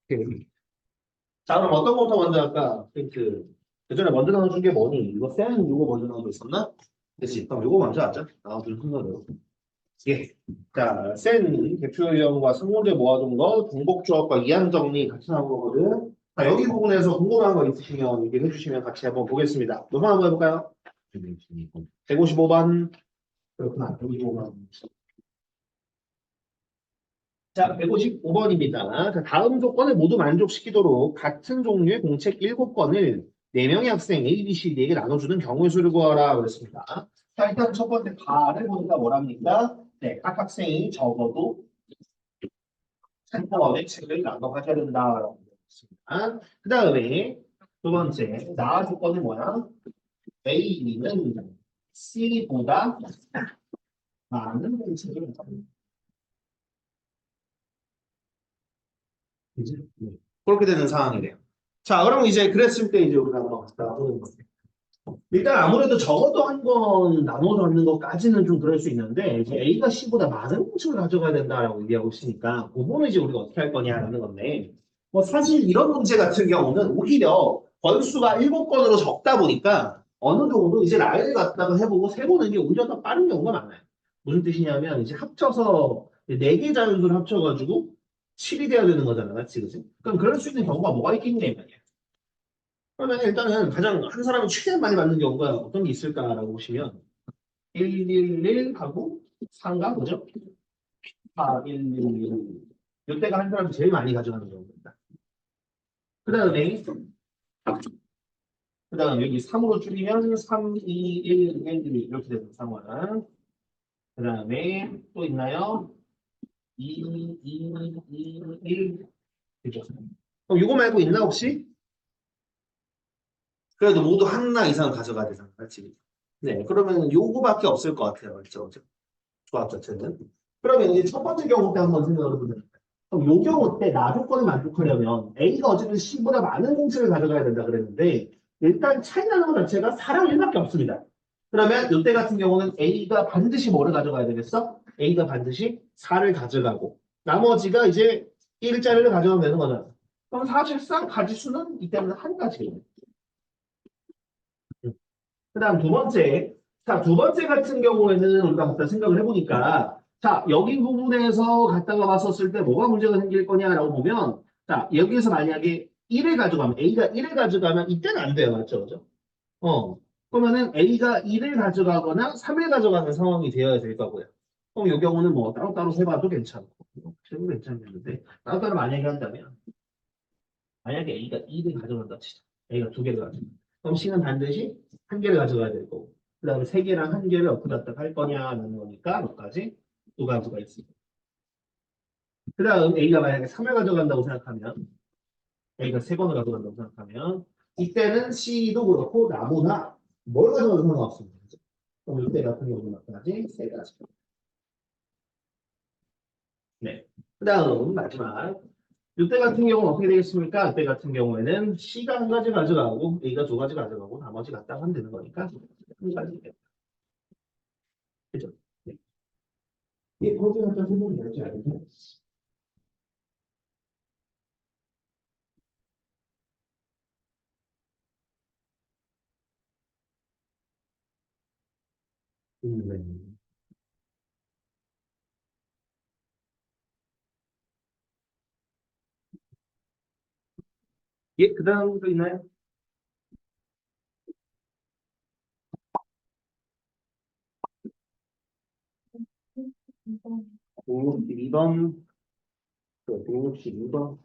오케이. 자, 그럼 어떤 거부터 먼저 할까? 예전에 먼저 나눠준 게 뭐니? 이거 센 이거 먼저 나눠져 있었나? 그치? 그럼 이거 먼저 하자. 나눠준 순서대로. 예. 자, 센 대표 유형과 상호제 모아둔 거, 중복조합과 이항 정리 같이 나온 거거든. 자, 여기 부분에서 궁금한 거 있으시면 얘기해 주시면 같이 한번 보겠습니다. 노선 한번 해볼까요? 155번. 그렇구나. 155번. 자, 155번입니다. 자, 다음 조건을 모두 만족시키도록 같은 종류의 공책 7건을 4명의 학생 A, B, C, 4개 나눠주는 경우의 수를 구하라 그랬습니다. 자, 일단 첫 번째 가를 보니까 뭐랍니까? 네, 각 학생이 적어도 한 권의 책을 나눠 가져야 된다라고 했습니다. 그 다음에 두 번째, 나 조건은 뭐야? A는 C보다 많은 공책을 그지? 네. 그렇게 되는 상황이래요. 자, 그럼 이제 그랬을 때 이제 우리가 넘어갔다 보는 거죠. 일단 아무래도 적어도 한 번 나눠 갖는 것까지는 좀 그럴 수 있는데 이제 A가 C보다 많은 공식을 가져가야 된다라고 얘기하고 있으니까 그거는 이제 우리가 어떻게 할 거냐라는 건데 뭐 사실 이런 문제 같은 경우는 오히려 번수가 7건으로 적다 보니까 어느 정도 이제 라인을 갖다가 해보고 세보는 게 오히려 더 빠른 경우가 많아요. 무슨 뜻이냐면 이제 합쳐서 4개 자료를 합쳐가지고 7이 돼야 되는 거잖아, 맞지, 그지? 그럼 그럴 수 있는 경우가 뭐가 있겠냐, 이 말이야. 그러면 일단은 가장 한 사람이 최대한 많이 받는 경우가 어떤 게 있을까라고 보시면 111하고 3가 뭐죠? 4, 111. 이때가 한 사람이 제일 많이 가져가는 경우입니다. 그 다음에 여기 3으로 줄이면 3, 2, 1, 1, 2 이렇게 되는 상황. 그 다음에 또 있나요? 2, 2, 2, 1 그죠? 그럼 이거 말고 있나 혹시? 그래도 모두 하나 이상 가져가야 되잖아, 맞지? 네, 그러면 요거밖에 없을 것 같아요, 맞죠? 조합 자체는. 그러면 이제 첫 번째 경우 때 한번 생각을 해보면 그럼 요 경우 때 나 조건을 만족하려면 A가 어쨌든 C보다 많은 공식을 가져가야 된다 그랬는데 일단 차이 나는 것 자체가 4랑 1밖에 없습니다. 그러면 이때 같은 경우는 A가 반드시 뭐를 가져가야 되겠어? A가 반드시 4를 가져가고 나머지가 이제 1짜리를 가져가면 되는 거잖아. 그럼 사실상 가지수는 이때는 한 가지예요. 그 다음 두 번째. 자, 두 번째 같은 경우에는 우리가 갖다 생각을 해보니까, 자, 여기 부분에서 갖다가 봤었을 때 뭐가 문제가 생길 거냐라고 보면, 자, 여기에서 만약에 1을 가져가면, A가 1을 가져가면 이때는 안 돼요. 맞죠? 그죠? 그러면은 A가 1을 가져가거나 3을 가져가는 상황이 되어야 될 거고요. 그럼 이 경우는 뭐 따로따로 세봐도 괜찮고, 세도 괜찮겠는데, 따로따로 만약에 한다면, 만약에 A가 2를 가져간다 치자. A가 2개를 가져간다. 그럼 C는 반드시 한 개를 가져가야 될 거고. 그 다음에 세 개랑 한 개를 어떻게 갖다 할 거냐는 거니까 몇 가지? 두 가지가 있습니다. 그 다음 A가 만약에 3을 가져간다고 생각하면 A가 세 번을 가져간다고 생각하면 이때는 C도 그렇고 나보다 뭘 가져가도 상관없습니다. 그죠? 그럼 이때 같은 경우는 몇 가지? 세 가지. 네. 그 다음 마지막 이때 같은 경우는 어떻게 되겠습니까? 이때 같은 경우에는 C가 한 가지 가져가고 A가 두 가지 가져가고 나머지 갖다 하면 되는 거니까 한 가지. 그죠? 네. 이 거기 갖다 생각이 날지 않을까? 네. 예, 그 다음 또 있나요? 162번, 162번.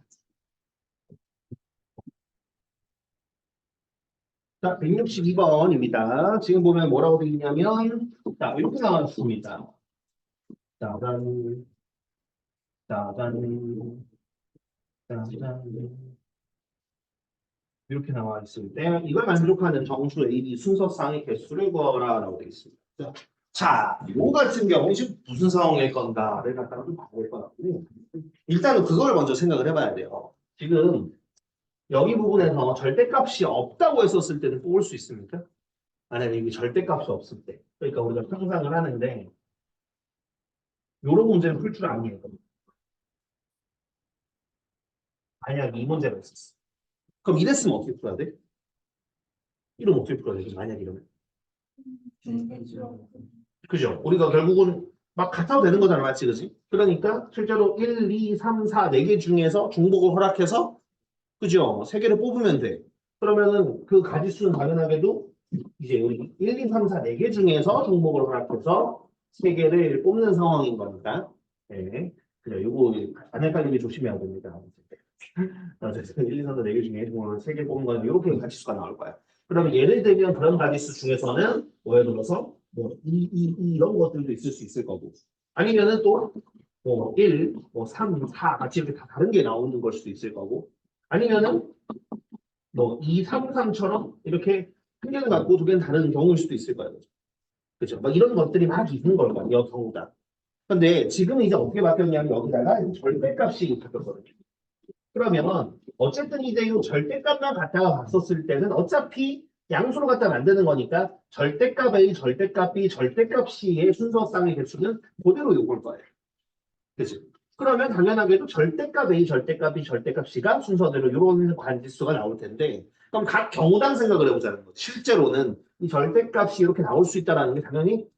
자, 162번입니다. 지금 보면 뭐라고 되어 있냐면, 자, 이렇게 나왔습니다. 짜잔, 짜잔, 짜잔. 이렇게 나와 있을 때, 이걸 만족하는 정수 AB 순서상의 개수를 구하라라고 되어 있습니다. 자, 요 같은 경우 지금 무슨 상황일 건가를 갖다가 좀 봐야 될 것 같고요. 일단은 그걸 먼저 생각을 해봐야 돼요. 지금 여기 부분에서 절대값이 없다고 했었을 때는 뽑을 수 있습니까? 만약에 이게 절대값이 없을 때. 그러니까 우리가 상상을 하는데 이런 문제는 풀 줄 아니에요. 만약 이 문제가 있었어. 그럼 이랬으면 어떻게 풀어야 돼? 이러면 어떻게 풀어야 돼? 만약 이러면. 그죠? 우리가 결국은 막 같아도 되는 거잖아, 맞지? 그지? 그러니까 실제로 1, 2, 3, 4, 4개 중에서 중복을 허락해서 그죠? 3개를 뽑으면 돼. 그러면은 그 가지수는 당연하게도 이제 우리 1, 2, 3, 4, 4개 중에서 중복을 허락해서 3개를 뽑는 상황인 거니까. 네. 그죠? 요거 안 헷갈리게 조심해야 됩니다. 어쨌든 1, 2, 3, 4, 4개 중에 중복을 3개 뽑은 거는 이렇게 가지수가 나올 거야. 그러면 예를 들면 그런 가지수 중에서는 뭐에 들어서 뭐 2 이런 것들도 있을 수 있을 거고. 아니면은 또 뭐 1, 뭐 3, 4 같이 이렇게 다 다른 게 나오는 걸 수도 있을 거고. 아니면은 뭐 2, 3, 3처럼 이렇게 한 개는 같고 두 개는 다른 경우일 수도 있을 거예요. 그죠? 막 이런 것들이 막 있는 걸 거예요. 이 경우가. 근데 지금 이제 어떻게 바뀌었냐면 여기다가 절대값이 바뀌었거든요. 그러면 어쨌든 이제 이 절대값만 갖다가 봤었을 때는 어차피 양수로 갖다 만드는 거니까 절대값 A, 절대값 B, 절대값 C의 순서쌍의 개수는 그대로 요걸 거예요. 그치? 그러면 당연하게도 절대값 A, 절대값 B, 절대값 C가 순서대로 이런 관지수가 나올 텐데 그럼 각 경우당 생각을 해보자는 거죠. 실제로는 이 절대값이 이렇게 나올 수 있다는 게 당연히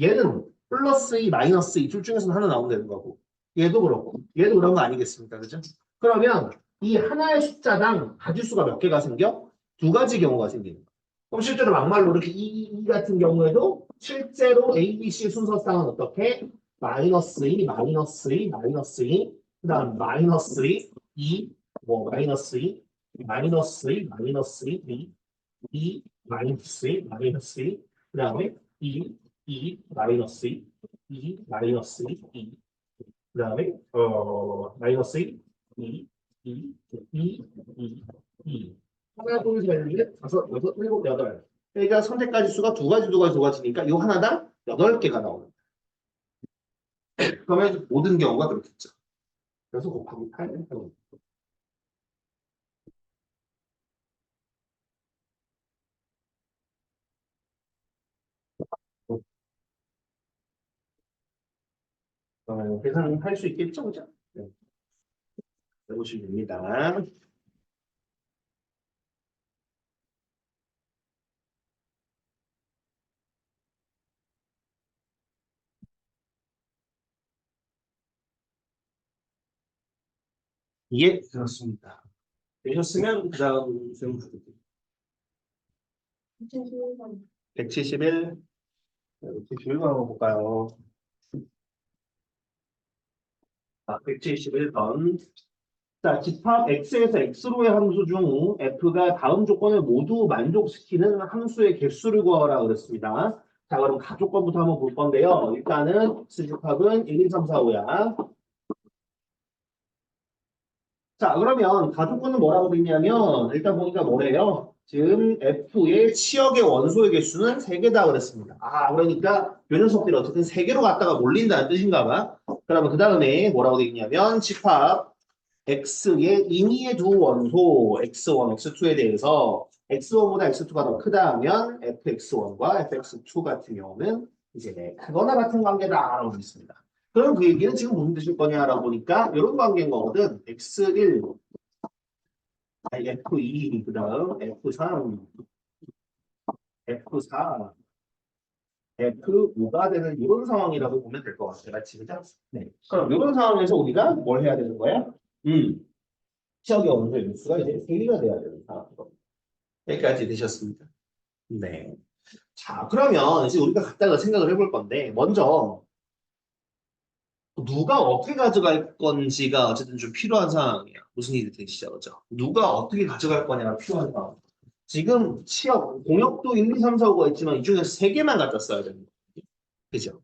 얘는 플러스 2, 마이너스 2 둘 중에서 하나 나오면 되는 거고 얘도 그렇고 얘도 그런 거 아니겠습니까? 그죠? 그러면 이 하나의 숫자당 가지수가 몇 개가 생겨? 두 가지 경우가 생기는 거예요. 그럼 실제로 막말로 이렇게 이 같은 경우에도 실제로 A, B, C 순서상은 어떻게? 마이너스 2, 마이너스 2, 마이너스 2, 그 다음 마이너스 2, 2, 뭐 마이너스 2, 마이너스 2, 마이너스 2, 2, 마이너스 2, 마이너스 2, 그 다음에 2, 2, 마이너스 2, 2, 마이너스 2, 2, 그 다음에 마이너스 2, 2, 2, 2, 2, 2. 하나, 둘, 셋, 넷, 다섯, 여섯, 일곱, 여덟. 그러니까 선택가지 수가 두 가지, 두 가지, 두 가지니까 이 하나당 8개가 나오는 거예요. 그러면 모든 경우가 그렇겠죠. 그래서 곱하기 8 하는 거예요. 계산할 수 있겠죠, 그죠? 네, 해보시면 됩니다. 예, 그렇습니다. 되셨으면 그 다음 수용 부탁드립니다. 171, 171번 한번 볼까요? 171번. 자, 집합 x에서 x로의 함수 중 f가 다음 조건을 모두 만족시키는 함수의 개수를 구하라 그랬습니다. 자, 그럼 가조건부터 한번 볼 건데요. 일단은 x집합은 1, 2, 3, 4, 5야. 자, 그러면 가조건은 뭐라고 돼 있냐면 일단 보니까 뭐래요? 지금 f의 치역의 원소의 개수는 3개다 그랬습니다. 아, 그러니까 요 녀석들이 어쨌든 3개로 갔다가 몰린다는 뜻인가 봐. 그러면 그 다음에 뭐라고 돼 있냐면 집합 x의 임의의 두 원소 x1, x2에 대해서 x1보다 x2가 더 크다 하면 fx1과 fx2 같은 경우는 이제 크거나 같은 관계다라고 있습니다. 그럼 그 얘기는 지금 무슨 뜻일 거냐라고 보니까 이런 관계인 거거든. x1, f2, 그 다음 f3, f4, f5가 되는 이런 상황이라고 보면 될 것 같아요. 맞지? 그죠? 네. 그럼 이런 상황에서 우리가 뭘 해야 되는 거야? 시역의 원소의 개수가 이제 3개가 돼야 되는 상황이거든요. 여기까지 되셨습니다. 네. 자, 그러면 이제 우리가 갖다가 생각을 해볼 건데, 먼저 누가 어떻게 가져갈 건지가 어쨌든 좀 필요한 상황이에요. 무슨 일이 되시죠, 그죠? 누가 어떻게 가져갈 거냐가 필요한 상황. 지금 취업, 공역도 1, 2, 3, 4, 5가 있지만 이 중에서 3개만 갖다 써야 되는 거예요. 그죠?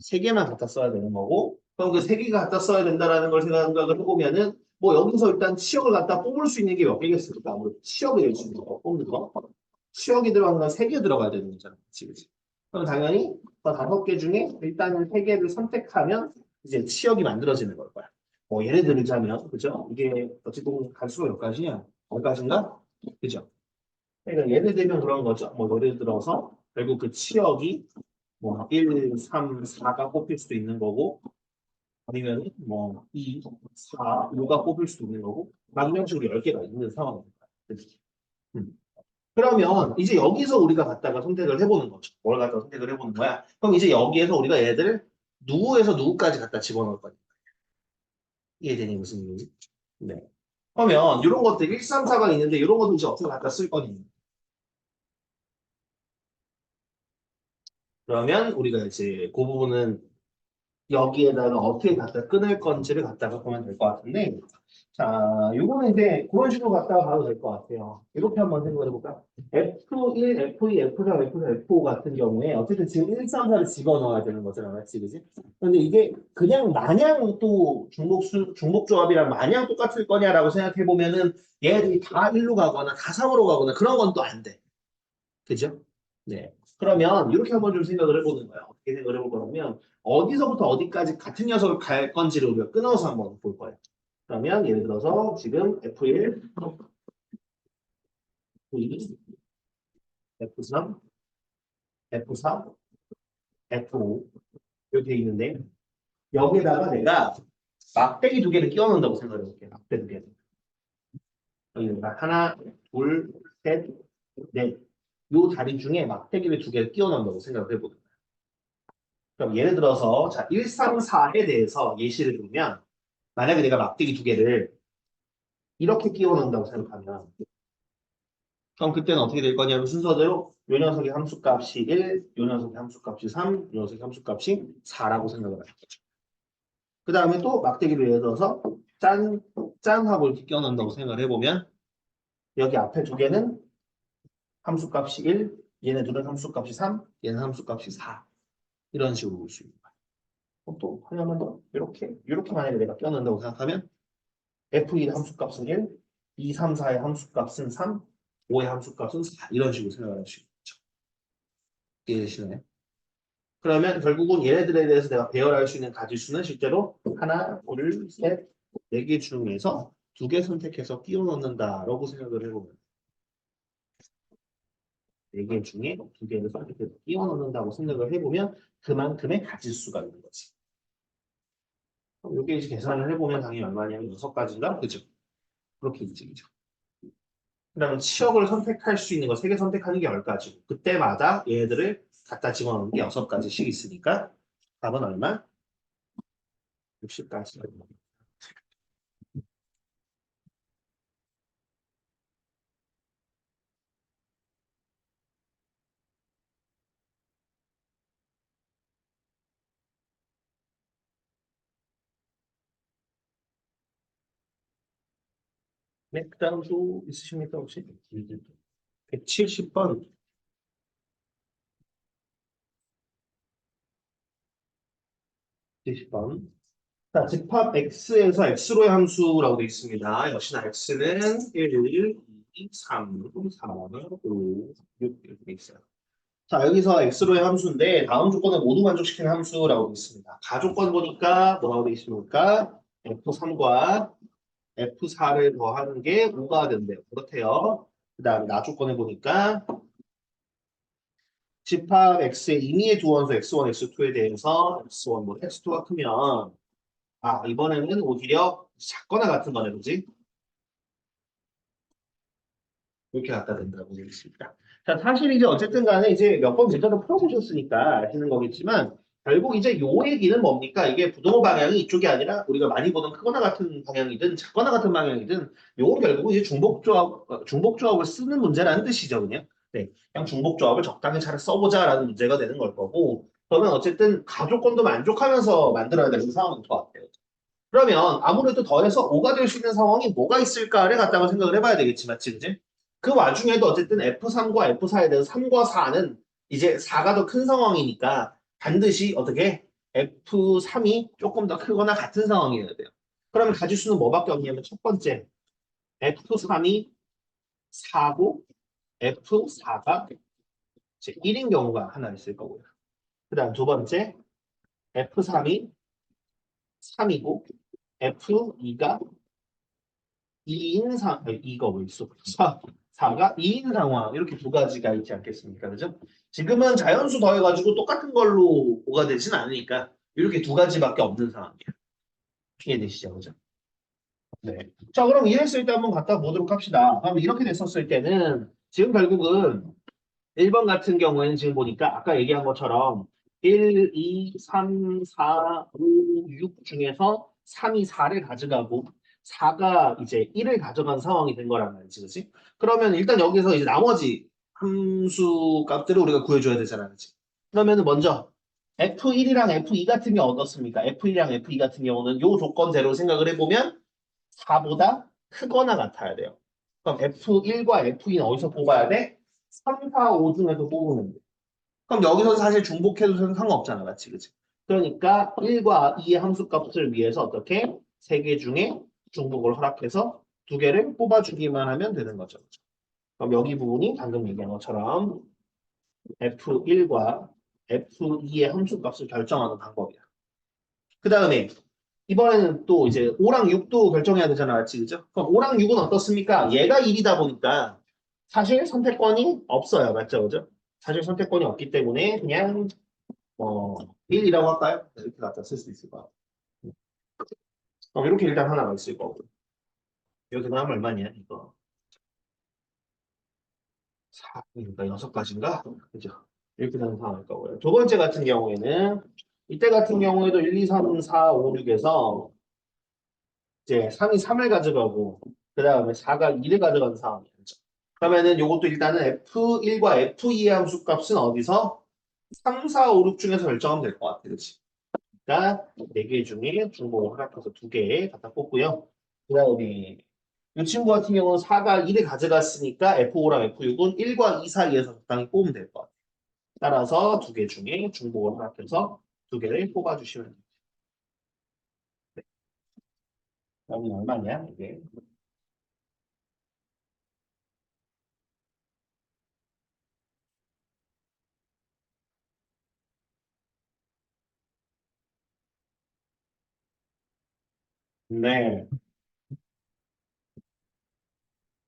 3개만 갖다 써야 되는 거고, 그럼 그 3개가 갖다 써야 된다라는 걸 생각을 해보면은, 뭐 여기서 일단 치역을 갖다 뽑을 수 있는 게 몇 개겠습니까? 아무래도 치역이 될 수 있는 거, 뽑는 거. 치역이 들어가는 건 3개 들어가야 되는 거잖아. 그치, 그치? 그럼 당연히 그 5개 중에 일단은 3개를 선택하면 이제 치역이 만들어지는 걸 거야. 뭐 예를 들자면, 그죠? 이게 어쨌든 가수가 몇 가지냐? 5가지인가? 그죠? 그러니까 예를 들면 그런 거죠. 뭐 예를 들어서 결국 그 치역이 뭐 1, 3, 4가 뽑힐 수도 있는 거고 아니면 뭐 2, 4, 5가 뽑힐 수도 있는 거고 망명식으로 10개가 있는 상황입니다. 음. 그러면 이제 여기서 우리가 갖다가 선택을 해보는 거죠. 뭘 갖다가 선택을 해보는 거야? 그럼 이제 여기에서 우리가 얘들을 누구에서 누구까지 갖다 집어넣을 거냐. 이해되니 무슨 얘기지? 네. 그러면 이런 것들 1, 3, 4가 있는데 이런 것들 이제 어떻게 갖다 쓸 거니? 그러면 우리가 이제 그 부분은 여기에다가 어떻게 갖다 끊을 건지를 갖다가 보면 될 것 같은데, 자, 요거는 이제 그런 식으로 갖다가 봐도 될 것 같아요. 이렇게 한번 생각을 해볼까? F1, F2, F3, F4, F5 같은 경우에 어쨌든 지금 1, 3, 4를 집어넣어야 되는 거잖아, 맞지, 그지? 근데 이게 그냥 마냥 또 중복조합이랑 마냥 똑같을 거냐라고 생각해 보면은 얘들이 다 1로 가거나 다 3으로 가거나 그런 건 또 안 돼. 그죠? 네. 그러면 이렇게 한번 좀 생각을 해보는 거예요. 어떻게 생각을 해볼 거냐면 어디서부터 어디까지 같은 녀석을 갈 건지를 우리가 끊어서 한번 볼 거예요. 그러면 예를 들어서 지금 F1, F2, F3, F4, F5 이렇게 있는데 여기다가 내가 막대기 두 개를 끼워 넣는다고 생각을 해볼게요. 막대 두 개를. 여기다가 하나, 둘, 셋, 넷. 요 다리 중에 막대기를 두 개를 끼워 넣는다고 생각을 해보는 거예요. 그럼 예를 들어서 자 1, 3, 4에 대해서 예시를 들면 만약에 내가 막대기 두 개를 이렇게 끼워 넣는다고 생각하면 그럼 그때는 어떻게 될 거냐면 순서대로 요 녀석의 함수값이 1, 요 녀석의 함수값이 3, 요 녀석의 함수값이 4라고 생각을 할 거죠. 그 다음에 또 막대기를 예를 들어서 짠 하고 이렇게 끼워 넣는다고 생각을 해보면 여기 앞에 두 개는 함수값이 1, 얘네 둘은 함수값이 3, 얘는 함수값이 4 이런 식으로 볼 수 있는 거야. 그럼 또 하나만 더 이렇게 만약에 내가 끼워 넣는다고 생각하면 F1 함수값은 1, 2, 3, 4의 함수값은 3, 5의 함수값은 4 이런 식으로 생각을 할 수 있죠. 이해되시나요? 그러면 결국은 얘네들에 대해서 내가 배열할 수 있는 가지수는 실제로 하나, 둘, 셋, 네 개 중에서 두 개 선택해서 끼워 넣는다라고 생각을 해보면 네 개 중에 두 개를 선택해서 끼워 넣는다고 생각을 해보면 그만큼의 가지수가 있는 거지. 그럼 이게 이제 계산을 해보면 당연히 얼마냐면 6가지인가? 그죠? 그렇게 있지, 그죠? 그다음에 치역을 선택할 수 있는 거 3개 선택하는 게 10가지고 그때마다 얘들을 갖다 집어넣는 게 6가지씩 있으니까 답은 얼마? 60가지. 네, 그 다음 또 있으십니까 혹시? 170번. 170번. 자, 집합 X에서 X로의 함수라고 되어 있습니다. 역시나 X는 1, 2, 3, 4, 5, 6 이렇게 되어 있어요. 자, 여기서 X로의 함수인데 다음 조건을 모두 만족시키는 함수라고 되어 있습니다. 가조건 보니까 뭐라고 되어 있습니까? F3과 F4를 더하는 게 5가 된대요. 그렇대요. 그 다음에 나조건을 보니까 집합 X의 임의의 두 원수 X1, X2에 대해서 X1, 뭐 X2가 크면 이번에는 오히려 작거나 같은 거네, 그지? 이렇게 갖다 된다고 되어 있습니다. 자, 사실 이제 어쨌든 간에 이제 몇 번 제대로 풀어보셨으니까 아시는 거겠지만 결국 이제 요 얘기는 뭡니까? 이게 부동호 방향이 이쪽이 아니라 우리가 많이 보던 크거나 같은 방향이든 작거나 같은 방향이든 요거 결국 이제 중복조합을 쓰는 문제라는 뜻이죠, 그냥. 네, 그냥 중복조합을 적당히 잘 써보자라는 문제가 되는 걸 거고 그러면 어쨌든 가족권도 만족하면서 만들어야 되는 상황인 것 같아요. 그러면 아무래도 더해서 5가 될 수 있는 상황이 뭐가 있을까를 갖다가 생각을 해봐야 되겠지, 맞지, 그지? 그 와중에도 어쨌든 F3과 F4에 대해서 3과 4는 이제 4가 더 큰 상황이니까 반드시 어떻게 F3이 조금 더 크거나 같은 상황이어야 돼요. 그러면 가지수는 뭐밖에 없냐면 첫 번째 F3이 4고 F4가 1인 경우가 하나 있을 거고요. 그 다음 두 번째 F3이 3이고 F2가 2인 상, 아니, 이거 왜 있어? 4가 2인 상황 이렇게 두 가지가 있지 않겠습니까? 그죠? 지금은 자연수 더해가지고 똑같은 걸로 오가 되진 않으니까 이렇게 두 가지밖에 없는 상황이에요. 이해되시죠? 그죠? 네. 자, 그럼 이랬을 때 한번 갖다 보도록 합시다. 그럼 이렇게 됐었을 때는 지금 결국은 1번 같은 경우에는 지금 보니까 아까 얘기한 것처럼 1, 2, 3, 4, 5, 6 중에서 3이 4를 가져가고 4가 이제 1을 가져간 상황이 된 거란 말이지, 그치? 그러면 일단 여기서 이제 나머지 함수 값들을 우리가 구해줘야 되잖아, 그치? 그러면은 먼저 F1이랑 F2 같은 경우 어떻습니까? F1이랑 F2 같은 경우는 요 조건대로 생각을 해보면 4보다 크거나 같아야 돼요. 그럼 F1과 F2는 어디서 뽑아야 돼? 3, 4, 5 중에서 뽑으면 돼. 그럼 여기서 사실 중복해도 상관없잖아, 맞지? 그치? 그러니까 1과 2의 함수값을 위해서 어떻게? 3개 중에 중복을 허락해서 2개를 뽑아주기만 하면 되는 거죠. 그죠? 그럼 여기 부분이 방금 얘기한 것처럼 F1과 F2의 함수값을 결정하는 방법이야. 그 다음에 이번에는 또 이제 5랑 6도 결정해야 되잖아, 맞지? 그죠? 그럼 5랑 6은 어떻습니까? 얘가 1이다 보니까 사실 선택권이 없어요, 맞죠? 그죠? 사실 선택권이 없기 때문에 그냥 1이라고 할까요? 네, 이렇게 갖다 쓸 수 있을 것 같아요. 그럼 이렇게 일단 하나가 있을 거고. 여기 다음 얼마냐, 이거. 4, 그러니까 6가지인가? 그죠? 이렇게 되는 상황일 거고요. 두 번째 같은 경우에는 이때 같은 경우에도 1, 2, 3, 4, 5, 6에서 이제 3이 3을 가져가고 그 다음에 4가 2를 가져가는 상황이죠. 그러면은 이것도 일단은 F1과 F2의 함수 값은 어디서 3, 4, 5, 6 중에서 결정하면 될 것 같아. 그렇지? 그러니까 4개 중에 중복을 허락해서 2개 갖다 뽑고요. 그 다음에 이 친구 같은 경우는 4가 1을 가져갔으니까 F5랑 F6은 1과 2 사이에서 적당히 뽑으면 될 것 같아요. 따라서 2개 중에 중복을 허락해서 2개를 뽑아주시면 됩니다. 그러면 얼마냐? 이게. 네.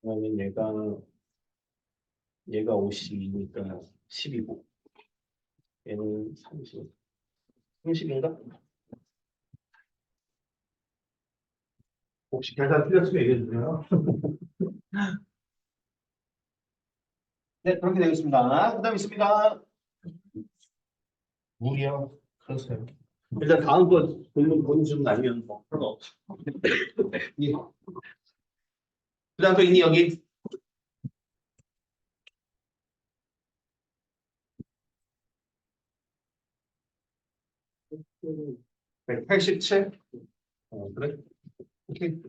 그러면 얘가 50이니까 10이고 얘는 30. 30인가? 혹시 계산 틀렸으면 얘기해 주세요. 네, 그렇게 되겠습니다. 그 다음 있습니다. 무리요. 그러세요. 일단 다음 거 본인 좀 아니면 뭐 그런 거 없죠. 예. 그 다음 거 있니 여기? 187? 그래? 오케이.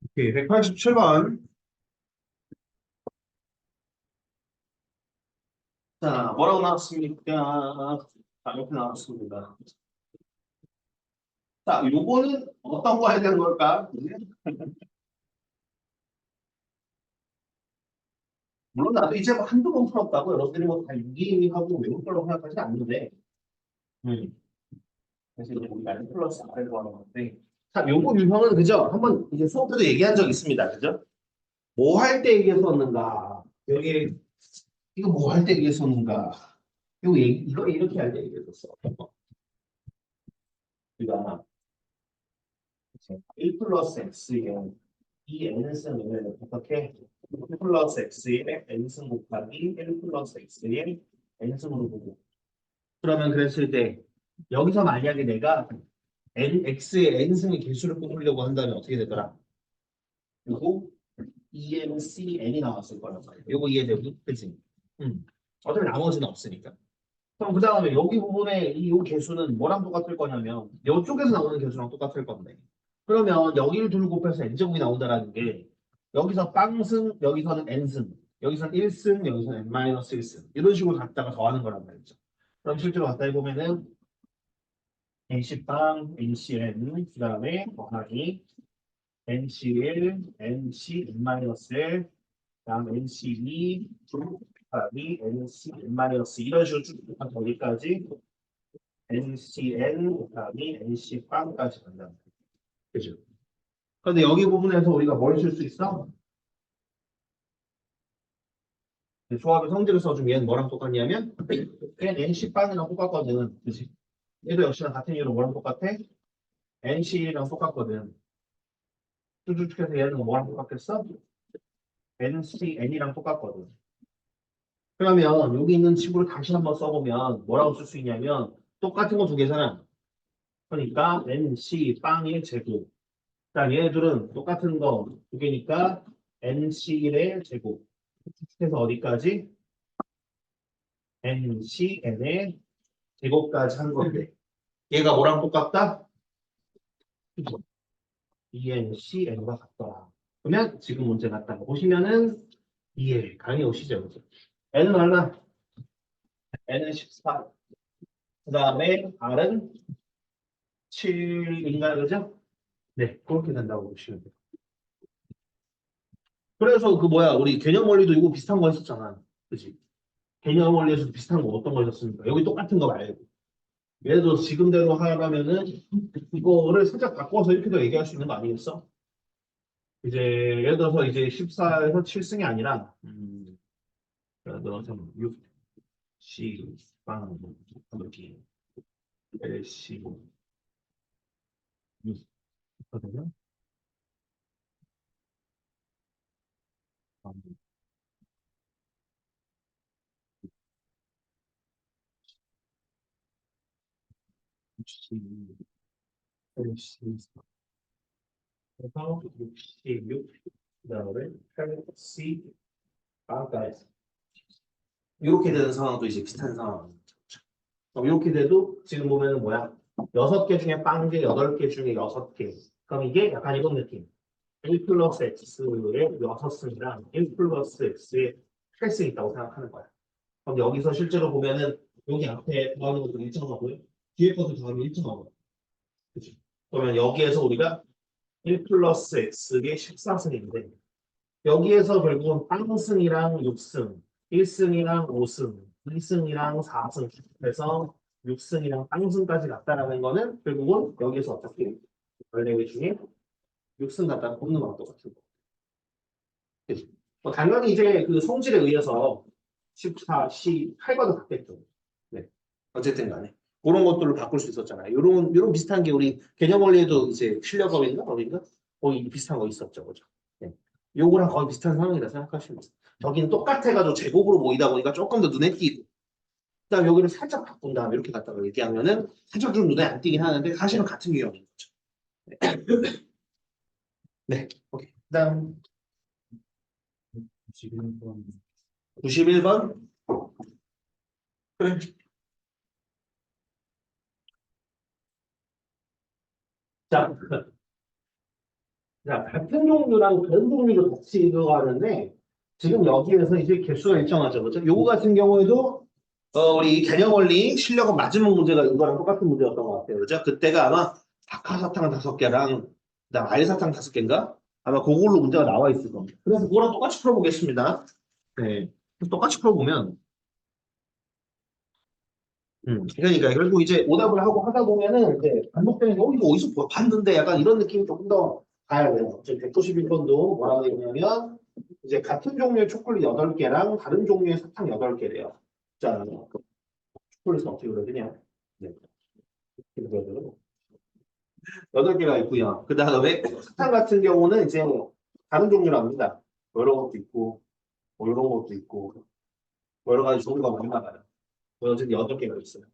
오케이. 187번. 자, 뭐라고 나왔습니까? 자, 이렇게 나왔습니다. 자, 요거는 어떤 거 해야 되는 걸까? 물론 나도 이제 뭐 한두 번 풀었다고 여러분들이 뭐 다 유기하고 외울 거라고 생각하지 않는데, 음. 그래서 이제 우리가 N 플러스 R을 하는 건데, 자, 요거 유형은 그죠? 한번 이제 수업 때도 얘기한 적 있습니다. 그죠? 뭐 할 때 얘기했었는가? 여기, 이거 뭐 할 때 얘기했었는가? 이거 이렇게 할 때 얘기했었어. 우리가 1 플러스 X에 이 N승을 어떻게 1 플러스 X에 N승 곱하기 1 플러스 X에 N승으로 보고. 그러면 그랬을 때, 여기서 만약에 내가 X의 N승의 개수를 뽑으려고 한다면 어떻게 되더라? 요거 EMCN이 나왔을 거란 말이에요. 요거 이해되고, 그치? 어차피 나머지는 없으니까. 그럼 그 다음에 여기 부분에 이 요 개수는 뭐랑 똑같을 거냐면 이쪽에서 나오는 개수랑 똑같을 건데. 그러면 여기를 둘 곱해서 n제곱이 나온다라는 게 여기서 빵승, 여기서는 n승, 여기서는 1승, 여기서는 n-1승 이런 식으로 갖다가 더하는 거란 말이죠. 그럼 실제로 갖다 해보면은 nC빵, nCn, 그 다음에 더하기 nC1, nCn-1, 다음 NC2, 곱하기 NC n-, 이런 식으로 쭉 여기까지 NCN 곱하기 NC 빵까지 간다. 그죠? 그런데 여기 부분에서 우리가 뭘 쓸 수 있어? 조합의 성질을 써주면 얘는 뭐랑 똑같냐면 얘는 NC빵이랑 똑같거든. 그치? 얘도 역시나 같은 이유로 뭐랑 똑같아? NC랑 똑같거든. 쭉쭉쭉해서 얘는 뭐랑 똑같겠어? NCN이랑 똑같거든. 그러면 여기 있는 친구를 다시 한번 써보면 뭐라고 쓸 수 있냐면 똑같은 거 두 개잖아. 그러니까 NC 빵의 제곱. 자, 얘네들은 똑같은 거 두 개니까 NC1의 제곱. 해서 어디까지? NCN의 제곱까지 한 건데. 얘가 뭐랑 똑같다? ENCN과 같더라. 그러면 지금 문제 같다고 보시면은 이해 강의 오시죠. 그죠? N은 얼마? N은 14. 그 다음에 R은 7인가 그죠? 네, 그렇게 된다고 보시면 돼요. 그래서 그 뭐야 우리 개념 원리도 이거 비슷한 거 했었잖아. 그지? 개념 원리에서도 비슷한 거 어떤 거 했었습니까? 여기 똑같은 거 말고. 예를 들어서 지금대로 하라면은 이거를 살짝 바꿔서 이렇게도 얘기할 수 있는 거 아니겠어? 이제 예를 들어서 이제 14에서 7승이 아니라 예를 들어서 6, C, 빵, 이렇게 L, C, 6 거든요. C, L, C, 그래서 6, C, 6 그다음에 8, C, 빵까지 이렇게 되는 상황도 이제 비슷한 상황입니다. 그럼 이렇게 돼도 지금 보면은 뭐야? 6개 중에 빵개 8개 중에 6개. 그럼 이게 약간 이런 느낌. 1 플러스 x의 6승이랑 1 플러스 x의 8승이 있다고 생각하는 거야. 그럼 여기서 실제로 보면은 여기 앞에 더하는 것도 일정하고요. 뒤에 것도 더하면 일정하고요. 그치? 그러면 여기에서 우리가 1 플러스 x의 14승인데 여기에서 결국은 빵승이랑 6승, 1승이랑 5승, 2승이랑 4승 해서 6승이랑 빵승까지 갔다라는 거는 결국은 여기에서 어떻게 14개 중에 6승 갖다 뽑는 거랑 똑같은 거. 그치? 뭐 당연히 이제 그 성질에 의해서 14, 18과도 같겠죠. 네. 어쨌든 간에. 그런 것들을 바꿀 수 있었잖아요. 요런 비슷한 게 우리 개념 원리에도 이제 실력업인가? 어딘가? 거기 비슷한 거 있었죠. 그죠? 네. 요거랑 거의 비슷한 상황이라 생각하시면 돼요. 저기는 똑같아가지고 제곱으로 모이다 보니까 조금 더 눈에 띄고. 그다음 여기를 살짝 바꾼 다음에 이렇게 갖다가 얘기하면은 살짝 좀 눈에 안 띄긴 하는데 사실은 같은 유형인 거죠. 네. 오케이. 그다음 91번. 그래. 자, 자, 같은 종류랑 다른 종류를 같이 읽어가는데 지금 여기에서 이제 개수가 일정하죠. 그죠? 요거 같은 경우에도 우리 개념 원리 실력은 마지막 문제가 이거랑 똑같은 문제였던 것 같아요. 그죠? 그때가 아마 박하사탕 5개랑 그다음 알사탕 5개인가? 아마 그걸로 문제가 나와 있을 겁니다. 그래서 그거랑 똑같이 풀어보겠습니다. 네. 똑같이 풀어보면 그러니까 결국 이제 오답을 하고 하다 보면은 이제 반복되는 게 이거 어디서 봤는데 약간 이런 느낌이 조금 더 가야 돼요. 지금 191번도 뭐라고 되냐면 이제 같은 종류의 초콜릿 8개랑 다른 종류의 사탕 8개래요. 자, 초콜릿은 어떻게 그려지냐? 네. 이렇게 그려져요. 8개가 있고요. 그 다음에 사탕 같은 경우는 이제 다른 종류랍니다. 뭐 이런 것도 있고, 뭐 이런 것도 있고, 뭐 여러 가지 종류가 많이 나가요. 어쨌든 8개가 있어요.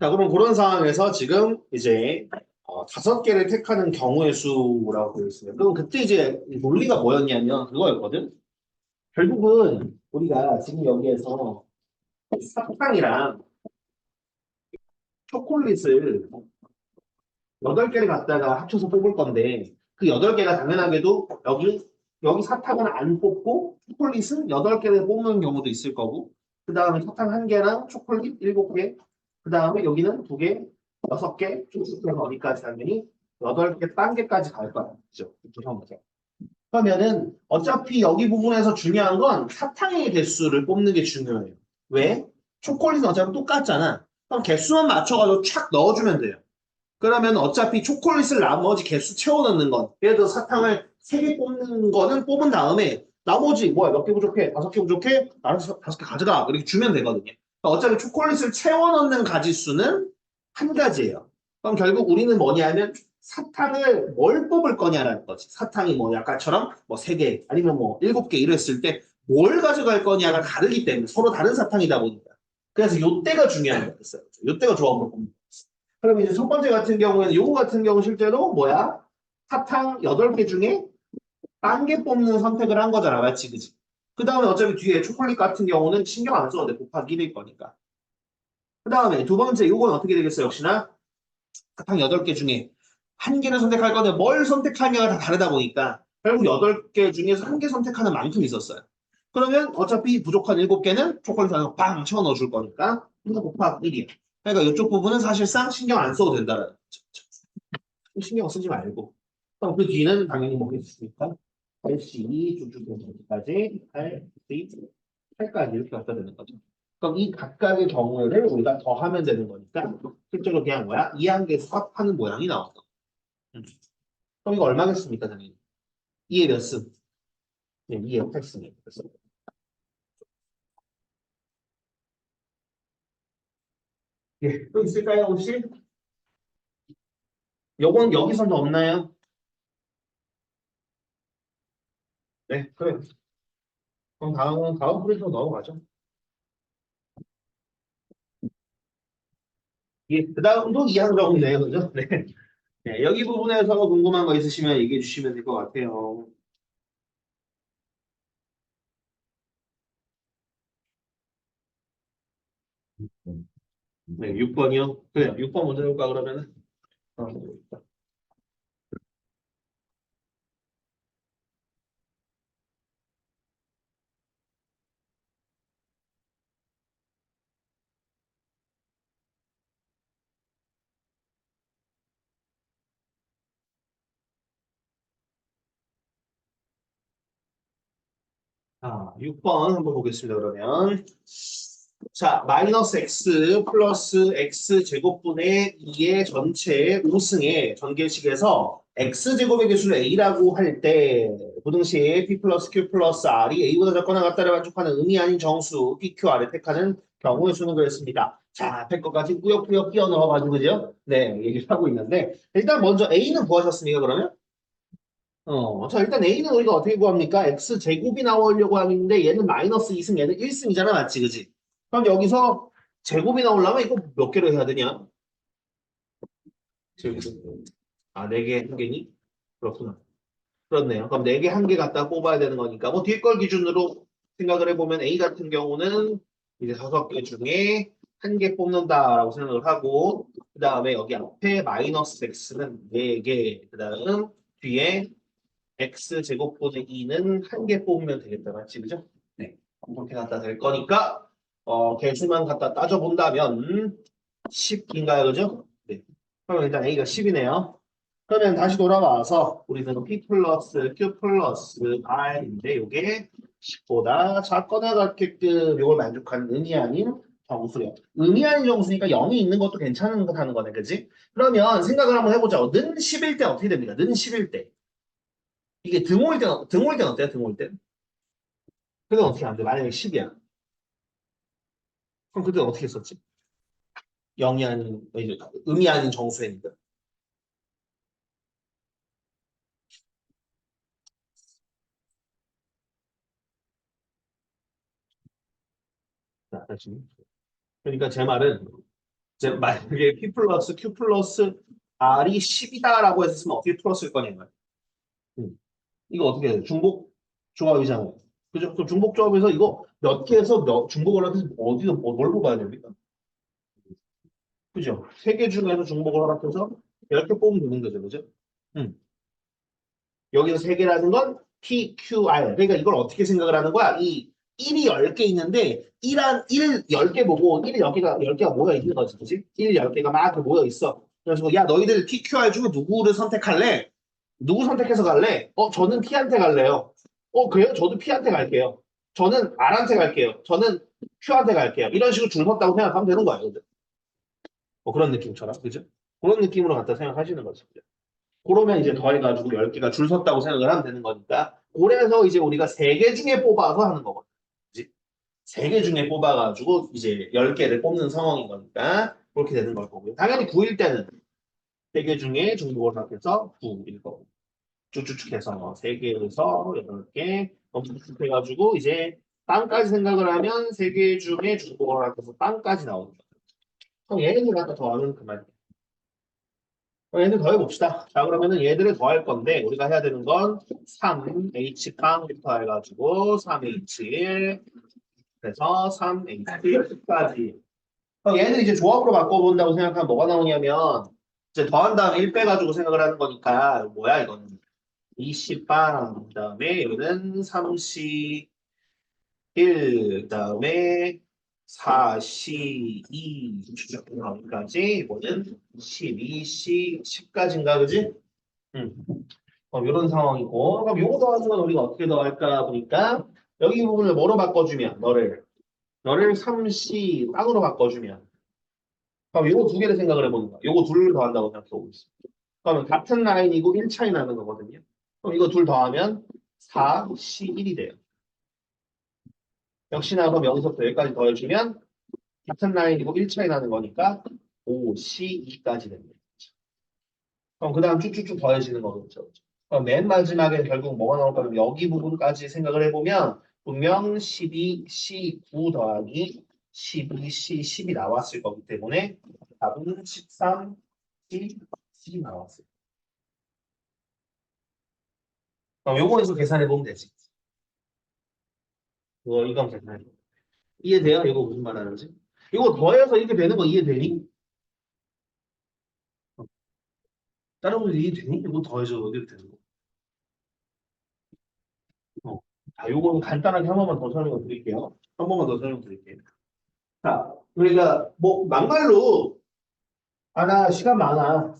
자, 그럼 그런 상황에서 지금 이제 5개를 택하는 경우의 수라고 되어 있어요. 그럼 그때 이제 논리가 뭐였냐면 그거였거든. 결국은 우리가 지금 여기에서 사탕이랑 초콜릿을 8개를 갖다가 합쳐서 뽑을 건데 그 8개가 당연하게도 여기 사탕은 안 뽑고 초콜릿은 8개를 뽑는 경우도 있을 거고 그 다음에 사탕 1개랑 초콜릿 7개 그 다음에 여기는 2개, 6개 쭉 해서 어디까지 당연히 8개, 단계까지 갈 거야. 그죠? 이렇게 하면 돼. 그러면은 어차피 여기 부분에서 중요한 건 사탕의 개수를 뽑는 게 중요해요. 왜? 초콜릿은 어차피 똑같잖아. 그럼 개수만 맞춰가지고 촥 넣어주면 돼요. 그러면 어차피 초콜릿을 나머지 개수 채워 넣는 건 예를 들어 사탕을 세 개 뽑는 거는 뽑은 다음에 나머지 뭐야 몇 개 부족해? 5개 부족해? 알아서 5개 가져가. 이렇게 주면 되거든요. 그러니까 어차피 초콜릿을 채워 넣는 가지수는 한 가지예요. 그럼 결국 우리는 뭐냐면 사탕을 뭘 뽑을 거냐라는 거지. 사탕이 뭐 아까처럼 뭐 3개 아니면 뭐 7개 이랬을 때 뭘 가져갈 거냐가 다르기 때문에 서로 다른 사탕이다 보니까. 그래서 요때가 중요한 거였어요. 요때가 조합을 뽑는 거였어요. 그럼 이제 첫 번째 같은 경우에는 요거 같은 경우 실제로 뭐야? 사탕 8개 중에 1개 뽑는 선택을 한 거잖아. 맞지? 그지? 그 다음에 어차피 뒤에 초콜릿 같은 경우는 신경 안 써도 돼. 곱하기 1일 거니까. 그 다음에 두 번째 요건 어떻게 되겠어요? 역시나 사탕 8개 중에 1개를 선택할 건데 뭘 선택하냐가 다 다르다 보니까 결국 8개 중에서 1개 선택하는 만큼 있었어요. 그러면 어차피 부족한 7개는 초콜릿 안에 빵 채워 넣어줄 거니까 이거 곱하기 1이에요. 그러니까 이쪽 부분은 사실상 신경 안 써도 된다는 거죠. 신경 쓰지 말고. 그럼 그 뒤는 당연히 뭐겠습니까? 8C 쭉쭉 되기까지 8, 8까지 이렇게 갖다 되는 거죠. 그럼 이 각각의 경우를 우리가 더하면 되는 거니까 실제로 그냥 뭐야? 2한개 수합하는 모양이 나왔어. 그럼 이거 얼마겠습니까, 당연히? 2의 몇 승? 네, 2의 8승이에요. 예, 또 있을까요, 혹시? 요건 여기선 더 없나요? 네, 그래. 그럼 다음 프린터 넘어가죠. 예, 그 다음도 2항 정도네요, 그죠? 네. 네, 여기 부분에서 궁금한 거 있으시면 얘기해 주시면 될 것 같아요. 네, 6번이요? 그래요. 6번 먼저 해볼까, 그러면은? 어. 자, 6번 한번 보겠습니다, 그러면. 자, 마이너스 x 플러스 x 제곱분의 2의 전체 5승의 전개식에서 x 제곱의 개수를 a라고 할 때 부등식 p 플러스 q 플러스 r이 a보다 작거나 같다를 만족하는 의미 아닌 정수 pqr을 택하는 경우의 수는 그랬습니다. 자, 앞에 것까지 꾸역꾸역 끼워 넣어가지고 그죠? 네, 얘기를 하고 있는데 일단 먼저 a는 구하셨습니까, 그러면? 자, 일단 A는 우리가 어떻게 구합니까? X 제곱이 나오려고 하는데 얘는 마이너스 2승, 얘는 1승이잖아, 맞지, 그지? 그럼 여기서 제곱이 나오려면 이거 몇 개로 해야 되냐? 제곱. 아, 4개 한 개니? 그렇구나. 그렇네요. 그럼 4개 한 개 갖다 뽑아야 되는 거니까. 뭐 뒤에 걸 기준으로 생각을 해보면 A 같은 경우는 이제 5개 중에 한 개 뽑는다라고 생각을 하고, 그 다음에 여기 앞에 마이너스 X는 4개, 그 다음 뒤에 x 제곱분의 2는 한 개 뽑으면 되겠다. 맞지? 그죠? 네. 이렇게 갖다 될 거니까 개수만 갖다 따져본다면 10인가요? 그죠? 네. 그럼 일단 a가 10이네요. 그러면 다시 돌아와서 우리는 p 플러스 q 플러스 r인데 이게 10보다 작거나 같게끔 이걸 만족하는 의미 아닌 정수요. 의미 아닌 정수니까 0이 있는 것도 괜찮은 거 하는 거네. 그지? 그러면 생각을 한번 해보자. 는 10일 때 어떻게 됩니까? 는 10일 때. 이게 등 올 땐 어때요? 등 올 땐? 그때는 어떻게 안 돼? 만약에 10이야. 그럼 그때는 어떻게 썼지? 0이 아닌, 이제 음이 아닌 정수니까. 자, 다시. 그러니까 제 말은, 만약에 P 플러스 Q 플러스 R이 10이다라고 했으면 어떻게 풀었을 거냐면. 이거 어떻게 해요? 중복 조합이잖아요. 그죠? 그럼 중복 조합에서 이거 몇 개에서 중복을 하면서 어디서 뭘 뽑아야 됩니까? 그죠? 3개 중에서 중복을 허락해서 이렇게 뽑으면 되는 거죠. 그죠? 음. 여기서 세 개라는 건 PQR. 그러니까 이걸 어떻게 생각을 하는 거야? 이 1이 10개 있는데 1 10개 보고 1이 10개가 모여 있는 거지. 그치? 1, 10개가 막 모여 있어. 그래서 야, 너희들 PQR 중에 누구를 선택할래? 누구 선택해서 갈래? 저는 P한테 갈래요. 그래요? 저도 P한테 갈게요. 저는 R한테 갈게요. 저는 Q한테 갈게요. 이런 식으로 줄 섰다고 생각하면 되는 거예요. 그죠? 그런 느낌처럼. 그죠? 그런 느낌으로 갖다 생각하시는 거죠. 그러면 이제 더해가지고 10개가 줄 섰다고 생각을 하면 되는 거니까. 그래서 이제 우리가 3개 중에 뽑아서 하는 거거든. 그지? 3개 중에 뽑아가지고 이제 10개를 뽑는 상황인 거니까 그렇게 되는 걸 거고요. 당연히 9일 때는 3개 중에 중복을 합해서 9일 거고. 쭉쭉쭉 해서 3개에서 8개 쭉쭉 해가지고 이제 땅까지 생각을 하면 3개 중에 중복을 합해서 땅까지 나오는 거예요. 그럼 얘네들 갖다 더하면 그만. 얘들 더해봅시다. 자, 그러면은 얘들을 더할 건데, 우리가 해야 되는 건 3H빵부터 해가지고 3H1, 그래서 3H10까지. 그럼 얘들 이제 조합으로 바꿔본다고 생각하면 뭐가 나오냐면, 이제 더한 다음에 1 빼가지고 생각을 하는 거니까, 뭐야, 이거는. 20빵, 그 다음에 여기는 3C1, 그 다음에 4C2, 여기까지, 이거는 12C, 10까지인가, 그지? 응. 이런 상황이고, 그럼 요거 더하는 건 우리가 어떻게 더할까 보니까, 여기 부분을 뭐로 바꿔주면, 너를 3C 땅으로 바꿔주면, 그럼 요거 2개를 생각을 해보는 거야. 요거 둘을 더한다고 생각해보고 있어. 그러면 같은 라인이고 1 차이 나는 거거든요. 그럼 이거 둘 더하면 4C1이 돼요. 역시나 그럼 여기서부터 여기까지 더해주면, 같은 라인이고 1 차이 나는 거니까 5C2까지 됩니다. 그럼 그 다음 쭉쭉쭉 더해지는 거겠죠. 그럼 맨 마지막에 결국 뭐가 나올 거냐면 여기 부분까지 생각을 해보면 분명 12C9 더하기 12C10이 나왔을 거기 때문에 답은 13C10이 나왔어요. 그럼 요거에서 계산해보면 되지. 이건 계산해. 이해돼요? 이거 무슨 말 하는지? 이거 더해서 이렇게 되는 거 이해되니? 다른 분들 이해되니? 이거 더해서 어디로 되는 거? 자, 요거는 간단하게 한 번만 더 설명을 드릴게요. 한 번만 더 설명드릴게요. 자, 우리가 뭐 막말로 나 시간 많아.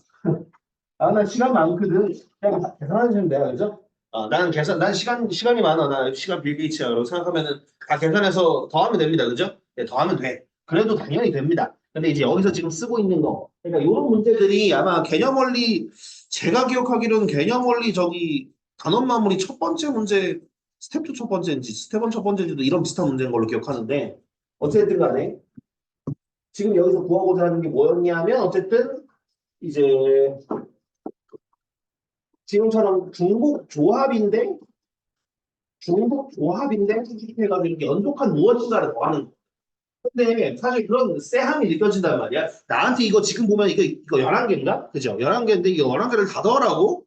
나 시간 많거든. 그냥 계산하시면 돼요, 그죠? 나는 난 시간이 많아. 나 시간 빌 게이츠야. 라고 생각하면은 다 계산해서 더하면 됩니다, 그죠? 네, 더하면 돼. 그래도 당연히 됩니다. 근데 이제 여기서 지금 쓰고 있는 거, 그러니까 이런 문제들이 아마 개념 원리, 제가 기억하기로는 개념 원리 저기 단원 마무리 첫 번째 문제, 스텝 2 첫 번째인지 스텝 1 첫 번째인지도 이런 비슷한 문제인 걸로 기억하는데 어쨌든 간에 지금 여기서 구하고자 하는 게 뭐였냐면 어쨌든 이제 지금처럼 중복 조합인데 수집해가지고 이렇게 연속한 무엇인가를 더하는 거. 근데 사실 그런 쎄함이 느껴진단 말이야. 나한테 이거 지금 보면 이거 11개인가? 그죠? 11개인데 이거 11개를 다 더하라고?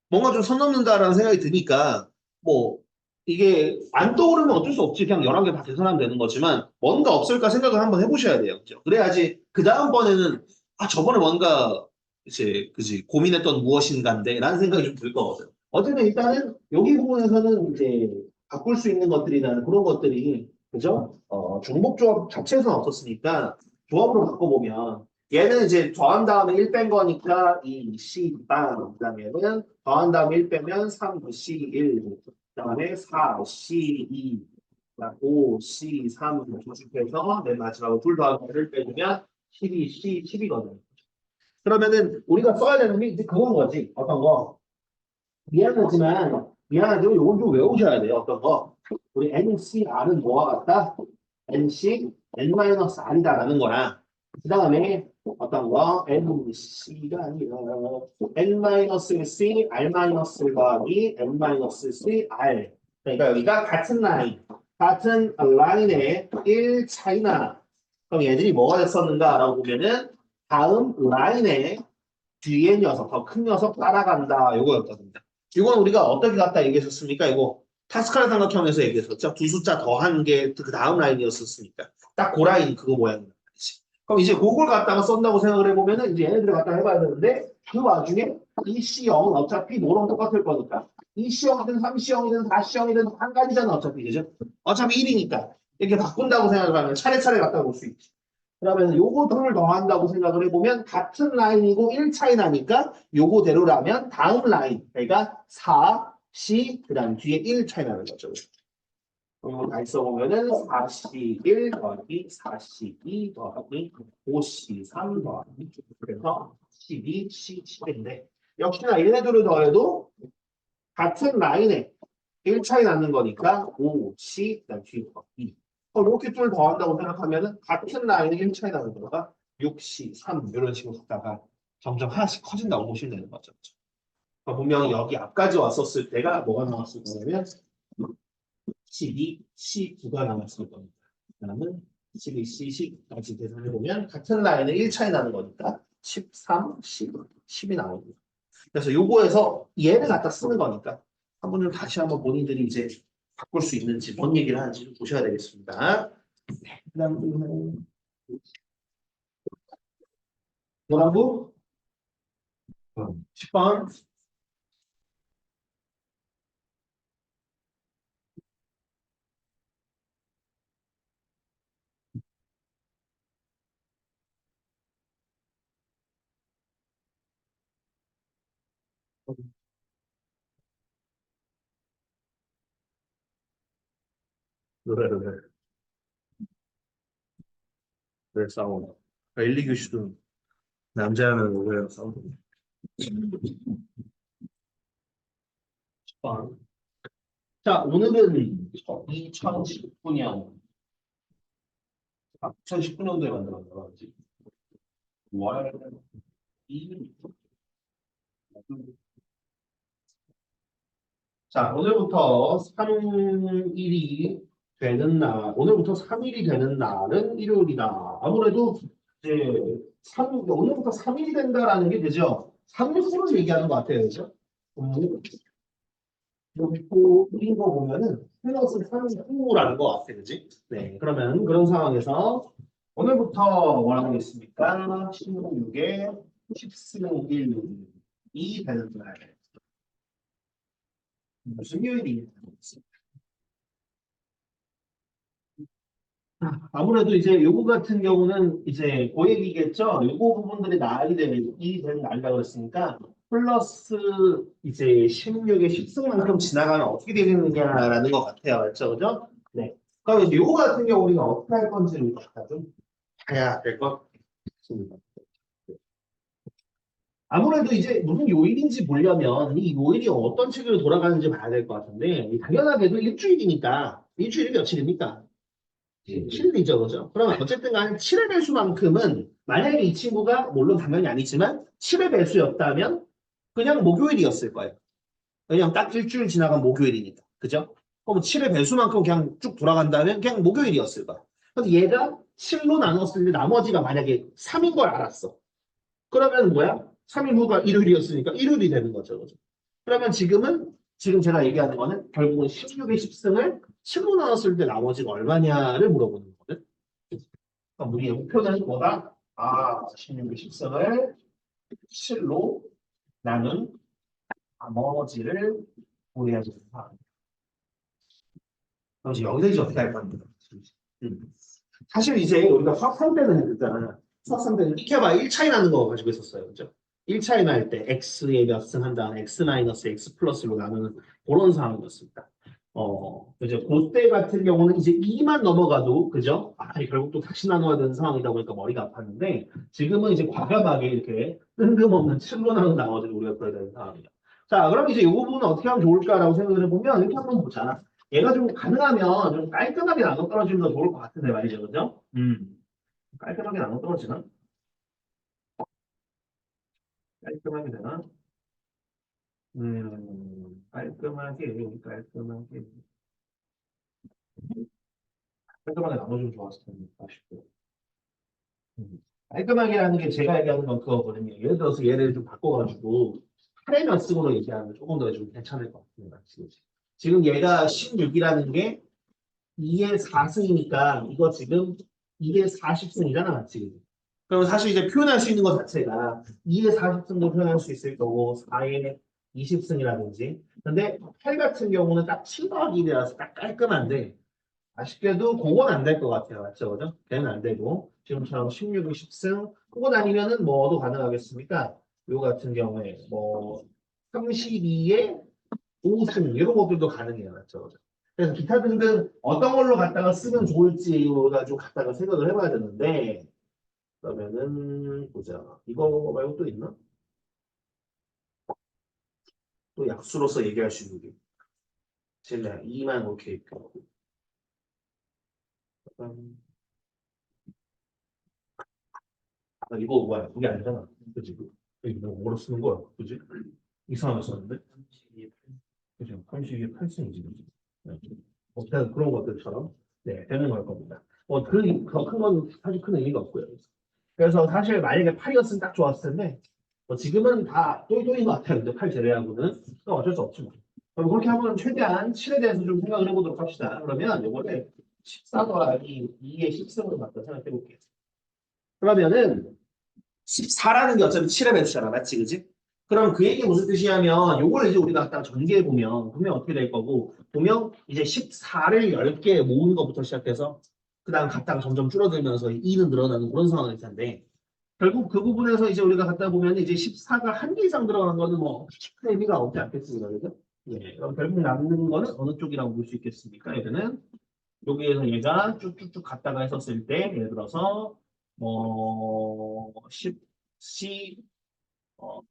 뭔가 좀 선 넘는다라는 생각이 드니까 뭐 이게 안 떠오르면 어쩔 수 없지. 그냥 11개 다 계산하면 되는 거지만 뭔가 없을까 생각을 한번 해보셔야 돼요. 그죠? 그래야지 그 다음번에는 저번에 뭔가 이제 그지 고민했던 무엇인가인데 라는 생각이 좀 들 거거든. 어쨌든 일단은 여기 부분에서는 이제 바꿀 수 있는 것들이나 그런 것들이 그죠? 중복조합 자체에서는 없었으니까 조합으로 바꿔보면 얘는 이제 더한 다음에 1 뺀 거니까 2C 빵 그다음에는 더한 다음에 1 빼면 3C1 그다음에 4C2 5C3 조식해서 맨 마지막으로 둘 더하기 1을 빼주면 12C10이거든. 그러면은 우리가 써야 되는 게 이제 그건 거지. 어떤 거? 미안하지만 이건 좀 외우셔야 돼요. 어떤 거? 우리 NCR은 뭐와 같다? NC N-R이다라는 거야. 그 다음에 어떤 거? NC가 아니라 N-C R- 더하기 N-C R. 그러니까 여기가 같은 라인에 1 차이나. 그럼 얘들이 뭐가 됐었는가라고 보면은 다음 라인에 뒤에 녀석, 더 큰 녀석 따라간다. 요거였거든요. 이건 우리가 어떻게 갖다 얘기했었습니까? 이거 파스칼 삼각형에서 얘기했었죠. 두 숫자 더한 게 그 다음 라인이었었으니까. 딱 그 라인 그거 모양이다. 그럼 이제 그걸 갖다가 쓴다고 생각을 해보면은 이제 얘네들을 갖다 해봐야 되는데 그 와중에 이 C형은 어차피 뭐랑 똑같을 거니까 이 C형이든 3C형이든 4C형이든 한 가지잖아 어차피 그죠? 어차피 1이니까 이렇게 바꾼다고 생각을 하면 차례차례 갖다 볼 수 있지. 그러면 요거 둘을 더한다고 생각을 해보면 같은 라인이고 1 차이 나니까 요거대로라면 다음 라인 그러니까 4, C 그다음 뒤에 1 차이 나는 거죠. 이거 다 써보면은 4C1 더하기 4C2 더하기 5C3 더하기 그래서 12C10인데 역시나 얘네들을 더해도 같은 라인에 1차이 나는 거니까 5, 10, 그다음 뒤에 2. 이렇게 줄 더한다고 생각하면은 같은 라인에 1차이 나는 거가 6, 10, 3 이런 식으로 갔다가 점점 하나씩 커진다고 보시면 되는 거죠. 그러니까 분명히 여기 앞까지 왔었을 때가 뭐가 나왔을 거냐면 12, 19가 나왔을 겁니다. 그러면 12, 10까지 계산해보면 같은 라인에 1차이 나는 거니까 13, 10, 10이 나옵니다. 그래서 요거에서 얘를 갖다 쓰는 거니까 한번 다시 한번 본인들이 이제 바꿀 수 있는지 뭔 얘기를 하는지 좀 보셔야 되겠습니다. 네, 그다음 뭐라고? 10번. 왜 싸우나? 1, 2교시도 남자는 왜 싸우나? 10번. 자, 오늘은 2019년, 2019년도에 만들었다. 월 2일. 자, 오늘부터 3일이 되는 날, 오늘부터 3일이 되는 날은 일요일이다. 아무래도 이제 오늘부터 3일이 된다라는 게 되죠. 3일 후를 얘기하는 것 같아요. 그죠? 여기 또 이린 거 보면은 플러스 3일 후라는 것 같아요. 그지? 네. 그러면 그런 상황에서 오늘부터 뭐라고 하겠습니까? 16에 10승 1이 되는 날. 무슨 요일이 아무래도 이제 요거 같은 경우는 이제 고액이겠죠. 요거 부분들이 날이 되는 일이 되는 날이라고 그랬으니까 플러스 이제 16의 10승만큼 지나가면 어떻게 되겠느냐라는 것 같아요. 맞죠? 그죠? 네. 그럼 이제 요거 같은 경우 우리가 어떻게 할 건지를 일단 좀 봐야 될 것 같습니다. 아무래도 이제 무슨 요일인지 보려면 이 요일이 어떤 식으로 돌아가는지 봐야 될 것 같은데 당연하게도 일주일이니까 일주일이 며칠입니까? 7이죠, 그죠? 그러면 어쨌든 간에 7의 배수만큼은 만약에 이 친구가 물론 당연히 아니지만 7의 배수였다면 그냥 목요일이었을 거예요. 왜냐면 딱 일주일 지나간 목요일이니까. 그죠? 그럼 7의 배수만큼 그냥 쭉 돌아간다면 그냥 목요일이었을 거야. 근데 얘가 7로 나눴을 때 나머지가 만약에 3인 걸 알았어. 그러면 뭐야? 3일 후가 일요일이었으니까 일요일이 되는 거죠. 그죠? 그러면 지금 제가 얘기하는 거는 결국은 16의 10승을 7로 나눴을 때 나머지가 얼마냐를 물어보는 거거든. 그러니까 우리의 목표는 뭐다? 16의 10승을 7로 나눈 나머지를 구해야 된다. 그럼 여기서 이제 어떻게 할 겁니까? 사실 이제 우리가 수학 3때는 했잖아. 수학 3때는 익혀봐 1차이 나는 거 가지고 있었어요. 그죠? 1차이 날 때 x의 몇 승 한 다음에 x 마이너스 x 플러스로 나누는 그런 상황이었습니다. 이제 그때 같은 경우는 이제 2만 넘어가도 그죠? 결국 또 다시 나눠야 되는 상황이다 보니까 머리가 아팠는데 지금은 이제 과감하게 이렇게 뜬금없는 7로 나눈 나머지를 우리가 풀어야 되는 상황이죠. 자, 그럼 이제 이 부분은 어떻게 하면 좋을까라고 생각을 해보면 이렇게 한번 보자. 얘가 좀 가능하면 좀 깔끔하게 나눠 떨어지면 더 좋을 것 같은데 말이죠, 그죠? 깔끔하게 나눠 떨어지나? 깔끔하게 되나? 깔끔하게 깔끔하게 나눠주면 좋았을 텐데 아쉽고. 깔끔하게라는 게 제가 얘기하는 건 그거거든요. 예를 들어서 얘를 좀 바꿔가지고 8의 몇 승으로 얘기하면 조금 더 좀 괜찮을 것 같습니다. 지금 얘가 16이라는 게 2의 4승이니까 이거 지금 2의 40승이잖아, 지금. 그럼 사실 이제 표현할 수 있는 것 자체가 2의 40승도 표현할 수 있을 거고 4의 20승이라든지. 근데 8 같은 경우는 딱 7 더하기 1이라서 딱 깔끔한데 아쉽게도 그건 안 될 것 같아요. 맞죠? 그죠? 걔는 안 되고 지금처럼 16이 10승 그거 아니면은 뭐도 가능하겠습니까? 요 같은 경우에 뭐 32에 5승 이런 것들도 가능해요. 맞죠? 그죠? 그래서 기타 등등 어떤 걸로 갖다가 쓰면 좋을지가 좀 갖다가 생각을 해봐야 되는데 그러면은 보자. 이거 말고 또 있나? 또 약수로서 얘기할 수 있는 게 지금 내가 2만 이렇게 있고 이거 뭐야? 이게 아니잖아. 그치? 이거 뭐로 쓰는 거야? 그지? 이상하게 썼는데? 그죠? 32의 8승이지. 그지? 네. 일단 그런 것들처럼 네, 되는 걸 겁니다. 더 큰 건 사실 큰 의미가 없고요. 그래서 사실 만약에 8이었으면 딱 좋았을 텐데 지금은 다 또이또이인 것 같아요. 근데 8 제외하고는 어쩔 수 없지 뭐. 그럼 그렇게 한번 최대한 7에 대해서 좀 생각을 해보도록 합시다. 그러면 이번에 14 더하기 2의 10승으로 갖다 생각해 볼게요. 그러면은 14라는 게 어차피 7의 배수잖아. 맞지? 그지? 그럼 그 얘기 무슨 뜻이냐면 요걸 이제 우리가 갖다 전개해 보면 분명 어떻게 될 거고 보면 이제 14를 10개 모으는 것부터 시작해서 그다음 갖다가 점점 줄어들면서 2는 늘어나는 그런 상황일 텐데 결국 그 부분에서 이제 우리가 갖다 보면 이제 14가 한 개 이상 들어가는 거는 뭐 큰 의미가 없지 않겠습니까? 그죠? 예. 그럼 결국 남는 거는 어느 쪽이라고 볼 수 있겠습니까? 얘는 여기에서 얘가 쭉쭉쭉 갔다가 했었을 때 예를 들어서 10C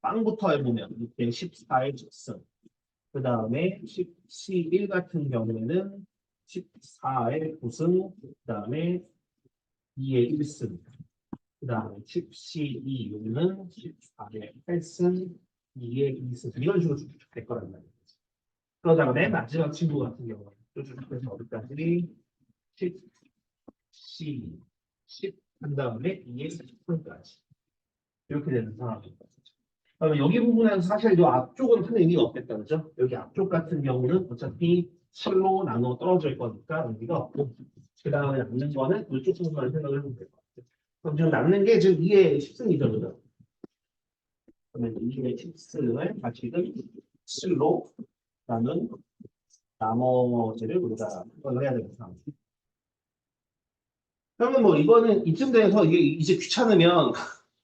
빵부터 해보면 이렇게 14의 직승 그 다음에 10C1 같은 경우에는 14의 9승 그 다음에 2의 1승 그 다음에 10C2 여기는 14의 8승 2의 2승 이런 식으로 쭉쭉 될 거란 말이에요. 그러다가 맨 마지막 친구 같은 경우는 쭉쭉 해서 어디까지 10C 10 한 다음에 2의 10승까지 이렇게 되는 상황입니다. 그러면 여기 부분에서 사실 이 앞쪽은 큰 의미가 없겠다, 그죠? 여기 앞쪽 같은 경우는 어차피 실로 나눠 떨어질 거니까 의미가 없고, 그 다음에 남는 거는 이쪽 부분만 생각을 해보면 될 것 같아요. 그럼 지금 남는 게 지금 2의 10승이죠, 그죠? 그러면 2의 10승을 다시금 실로 나눈 나머지를 우리가 생각을 해야 되는 상황. 그러면 뭐 이거는 이쯤 돼서 이게 이제 귀찮으면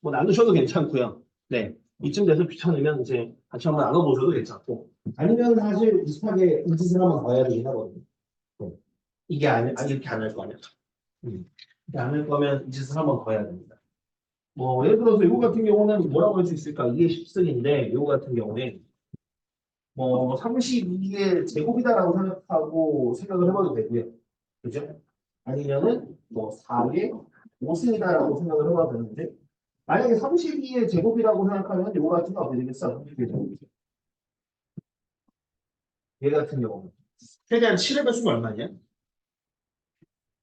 뭐 나누셔도 괜찮고요. 네. 이쯤 돼서 귀찮으면 이제 같이 한번 나눠보셔도 괜찮고. 아니면 사실 비슷하게 이 짓을 한번 더 해야 되긴 하거든요. 네. 이게 이렇게 안 할 거면. 이렇게 안 할 거면 이 짓을 한번 더 해야 됩니다. 뭐, 예를 들어서 이거 같은 경우는 뭐라고 할 수 있을까? 이게 10승인데, 이거 같은 경우에 뭐 32의 제곱이다라고 생각을 해봐도 되고요. 그죠? 아니면은 뭐 4의 5승이다라고 생각을 해봐도 되는데, 만약에 32의 제곱이라고 생각하면 이거 같은 거 어떻게 되겠어? 얘 같은 경우는 최대한 7의 배수가 얼마냐?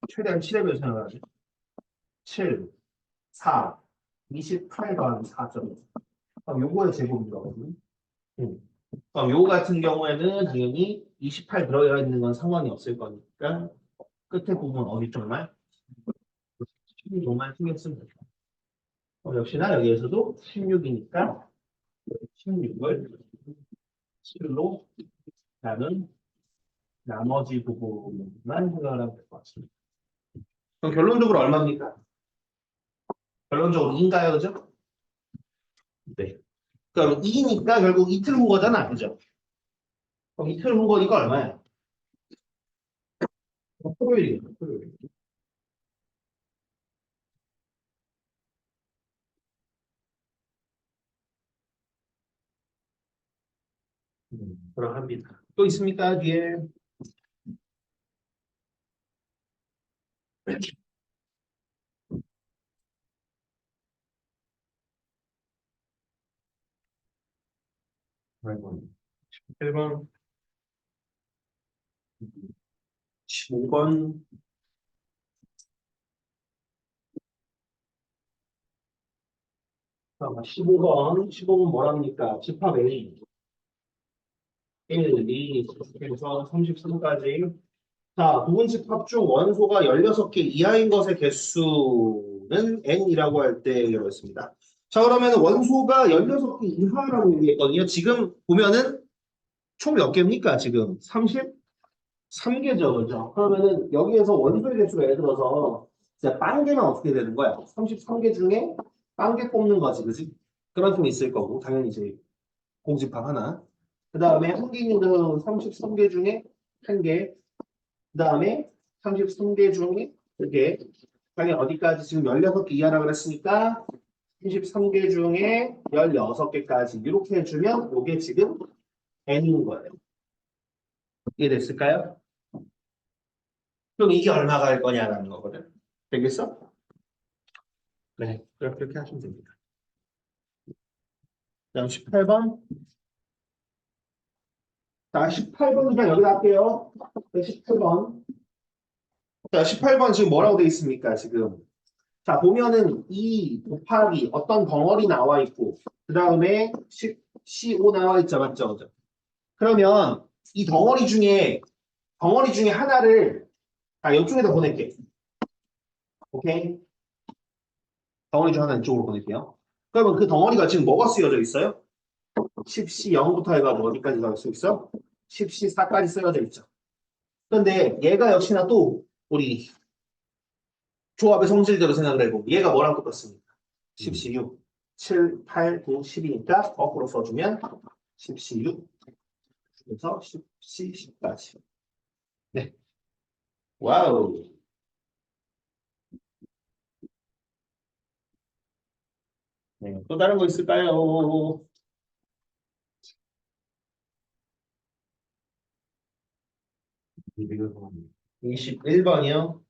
최대한 7의 배수 생각하죠. 7, 4, 28 더하기 4점. 그럼 요거의 제곱인 거거든요. 그럼 요거 같은 경우에는 당연히 28 들어가 있는 건 상관이 없을 거니까 끝에 부분 어디 쪽만? 16만 신경 쓰면 됩니다. 역시나 여기에서도 16이니까 16을 7로 나눈 나머지 부분만 생각을 하면 될 것 같습니다. 그럼 결론적으로 얼마입니까? 결론적으로 2인가요? 그죠? 네. 그러니까 2니까 결국 이틀 후 거잖아. 그죠? 그럼 이틀 후 거니까 얼마야? 토요일이겠죠. 토요일. 그러합니다. 또 있습니까? 뒤에. 아이고. 1번, 15번, 15번 뭐랍니까? 집합 A. 1, 2, 해서 33까지. 자, 부분집합 중 원소가 16개 이하인 것의 개수는 n이라고 할 때라고 했습니다. 자, 그러면 원소가 16개 이하라고 얘기했거든요. 지금 보면은 총 몇 개입니까? 지금 33개죠, 그죠? 그러면은 여기에서 원소의 개수가 예를 들어서 이제 빵 개만 어떻게 되는 거야? 33개 중에 빵 개 뽑는 거지, 그지? 그런 좀 있을 거고, 당연히 이제 공집합 하나. 그 다음에 한 개는 33개 중에 한 개. 그 다음에 33개 중에 2개. 당연히 어디까지 지금 16개 이하라고 그랬으니까 33개 중에 16개까지 이렇게 해주면 이게 지금 n인 거예요. 이해됐을까요? 그럼 이게 얼마가 할 거냐라는 거거든. 되겠어? 네, 그렇게 하시면 됩니다. 그다음 18번. 자, 18번 그냥 여기다 할게요. 18번. 자, 18번 지금 뭐라고 돼 있습니까? 지금. 자, 보면은 2 곱하기 어떤 덩어리 나와 있고, 그 다음에 CO 나와 있죠. 맞죠? 그죠? 그러면 이 덩어리 중에 하나를, 이쪽에다 보낼게. 오케이? 덩어리 중 하나 이쪽으로 보낼게요. 그러면 그 덩어리가 지금 뭐가 쓰여져 있어요? 10C 0부터 해가지고 어디까지 나올 수 있어? 10C 4까지 쓰여져 있죠. 그런데 얘가 역시나 또 우리 조합의 성질대로 생각을 해보고 얘가 뭐랑 똑같습니까? 10C 6, 7, 8, 9, 10이니까 거꾸로 써주면 10C 6, 그래서 10C 10까지. 네. 와우. 네. 또 다른 거 있을까요? 21번이요.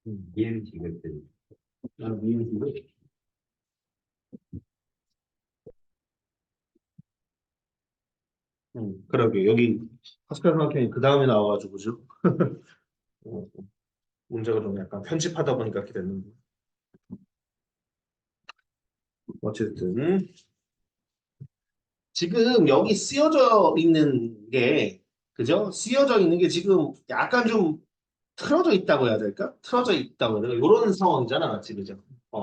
미음 지글 때. 미음 지글? 그러게. 여기 파스칼 생각해니 그 다음에 나와가지고, 그죠? 어, 문제가 좀 약간 편집하다 보니까 이렇게 됐는데. 어쨌든. 지금 여기 쓰여져 있는 게, 그죠? 쓰여져 있는 게 지금 약간 좀 틀어져 있다고 해야 될까? 틀어져 있다고 해야 될까? 이런 상황이잖아, 맞지? 그죠?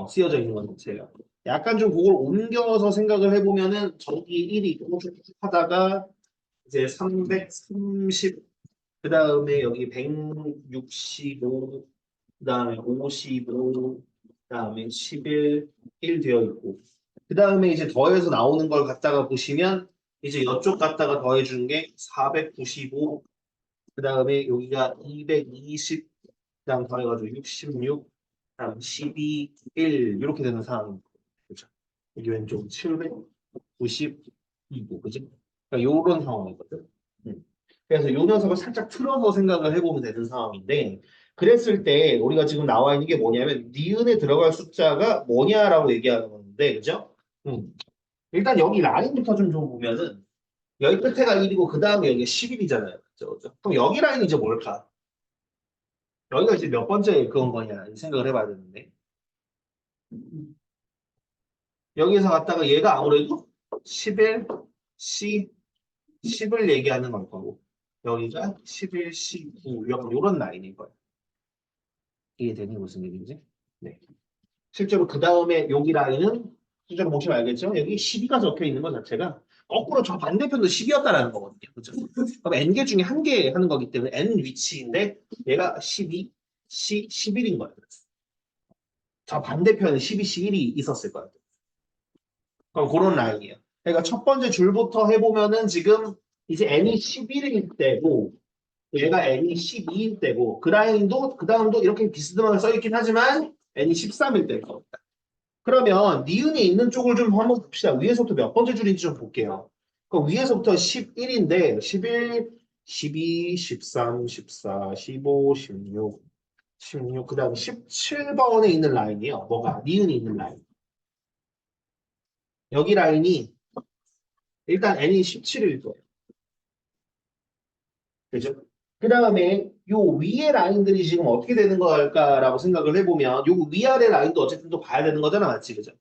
쓰여져 있는 건 자체가. 약간 좀 그걸 옮겨서 생각을 해보면은 저기 1이 있고 쭉 하다가 이제 330, 그 다음에 여기 165, 그 다음에 55, 그 다음에 11, 1 되어 있고, 그 다음에 이제 더해서 나오는 걸 갖다가 보시면, 이제 이쪽 갖다가 더해주는 게 495, 그 다음에 여기가 220, 그 다음 더해가지고 66, 그 다음 12, 1, 이렇게 되는 상황입니다. 그죠? 여기 왼쪽 792고, 그지? 그러니까 요런 상황이거든. 음. 그래서 요 녀석을 살짝 틀어서 생각을 해보면 되는 상황인데, 그랬을 때 우리가 지금 나와 있는 게 뭐냐면 니은에 들어갈 숫자가 뭐냐라고 얘기하는 건데, 그죠? 일단 여기 라인부터 좀 보면은 여기 끝에가 1이고 그 다음에 여기 11이잖아요. 그죠? 그죠? 그럼 여기 라인이 이제 뭘까? 여기가 이제 몇 번째 그건 거냐 이 생각을 해봐야 되는데 여기에서 갔다가 얘가 아무래도 11, C, 10을 얘기하는 걸 거고 여기가 11, C, 9 약간 이런 라인인 거예요. 이해되니 무슨 얘기인지? 네. 실제로 그 다음에 여기 라인은 실제로 보시면 알겠죠? 여기 12가 적혀 있는 것 자체가 거꾸로 저 반대편도 10이었다라는 거거든요. 그죠? 그럼 n개 중에 한 개 하는 거기 때문에 n 위치인데 얘가 12, C, 11인 거예요. 저 반대편에 12, 1이 있었을 거예요. 그럼 그런 라인이에요. 그러니까 첫 번째 줄부터 해보면은 지금 이제 n이 11일 때고 얘가 n이 12일 때고 그 라인도 그 다음도 이렇게 비스듬하게 써있긴 하지만 n이 13일 때일 겁니다. 그러면 니은이 있는 쪽을 좀 한번 봅시다. 위에서부터 몇 번째 줄인지 좀 볼게요. 그럼 위에서부터 11인데 11, 12, 13, 14, 15, 16, 16, 그 다음 17번에 있는 라인이에요. 뭐가? 니은이 있는 라인. 여기 라인이 일단 n이 17일 거예요. 그죠? 그 다음에 요 위에 라인들이 지금 어떻게 되는 걸까라고 생각을 해보면 요 위아래 라인도 어쨌든 또 봐야 되는 거잖아. 맞지? 그죠?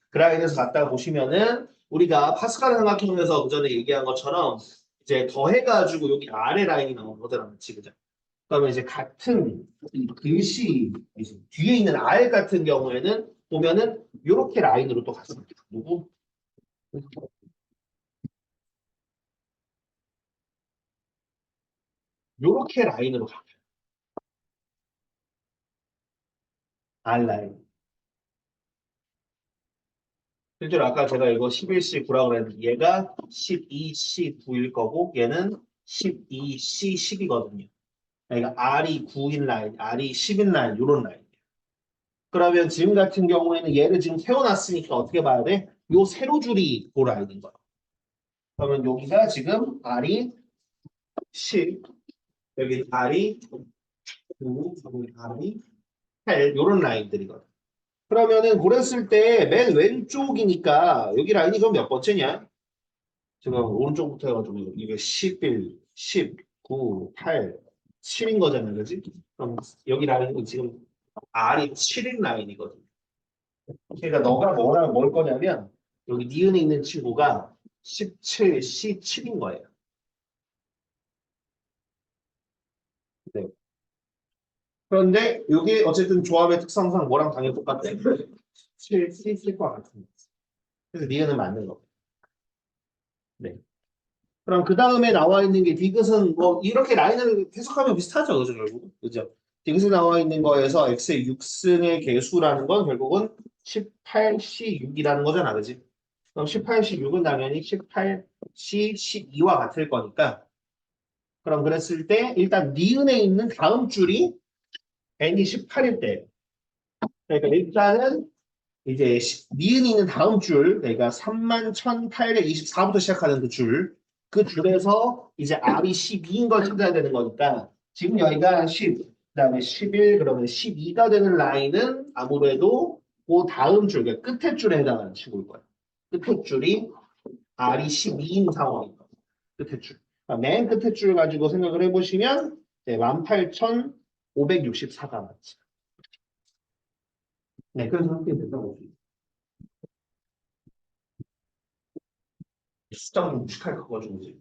그 라인에서 갖다가 보시면은 우리가 파스칼 삼각형에서 그 전에 얘기한 것처럼 이제 더해가지고 여기 아래 라인이 나오는 거잖아. 맞지? 그죠? 그러면 이제 같은 이 글씨 이제 뒤에 있는 R 같은 경우에는 보면은 요렇게 라인으로 또 갔습니다. 누구? 요렇게 라인으로 가요. R 라인. 실제로 아까 제가 이거 11C 9라고 그랬는데 얘가 12C 9일 거고 얘는 12C 10이거든요. 그러니까 R이 9인 라인, R이 10인 라인 이런 라인이에요. 그러면 지금 같은 경우에는 얘를 지금 세워놨으니까 어떻게 봐야 돼? 요 세로줄이 돌아있는 거야. 그러면 여기가 지금 R이 10, 여기 R이 9, 여기 R이 8, 요런 라인들이거든. 그러면은 그랬을 때 맨 왼쪽이니까 여기 라인이 그럼 몇 번째냐? 지금 오른쪽부터 해가지고 이게 11, 10, 9, 8, 7인 거잖아요. 그지? 그럼 여기 라인은 지금 R이 7인 라인이거든. 그러니까 너가 뭘 거냐면 여기 니은에 있는 친구가 17, C7인 거예요. 네. 그런데 이게 어쨌든 조합의 특성상 뭐랑 당연히 똑같아. 7, C7과 같은 거. 그래서 니은은 맞는 거. 네. 그럼 그 다음에 나와 있는 게 디귿은 뭐 이렇게 라인을 해석하면 비슷하죠, 그죠, 결국. 그죠? 디귿에 나와 있는 거에서 x의 6승의 개수라는 건 결국은 18C6이라는 거잖아, 그지? 그럼 18C6은 당연히 18C12와 같을 거니까. 그럼 그랬을 때 일단 니은에 있는 다음 줄이 n이 18일 때. 그러니까 일단은 이제 니은이 있는 다음 줄, 그러니까 31,824부터 시작하는 그 줄, 그 줄에서 이제 R이 12인 걸 찾아야 되는 거니까 지금 여기가 10, 그다음에 11, 그러면 12가 되는 라인은 아무래도 그 다음 줄, 그러니까 끝에 줄에 해당하는 친구일 거예요. 끝에 줄이 R이 12인 상황인 거예요. 끝에 줄. 그러니까 맨 끝에 줄 가지고 생각을 해보시면 18,564가 맞지. 네, 그래서 그렇게 된다고 보시면 숫자가 무식할 것 가지고 이제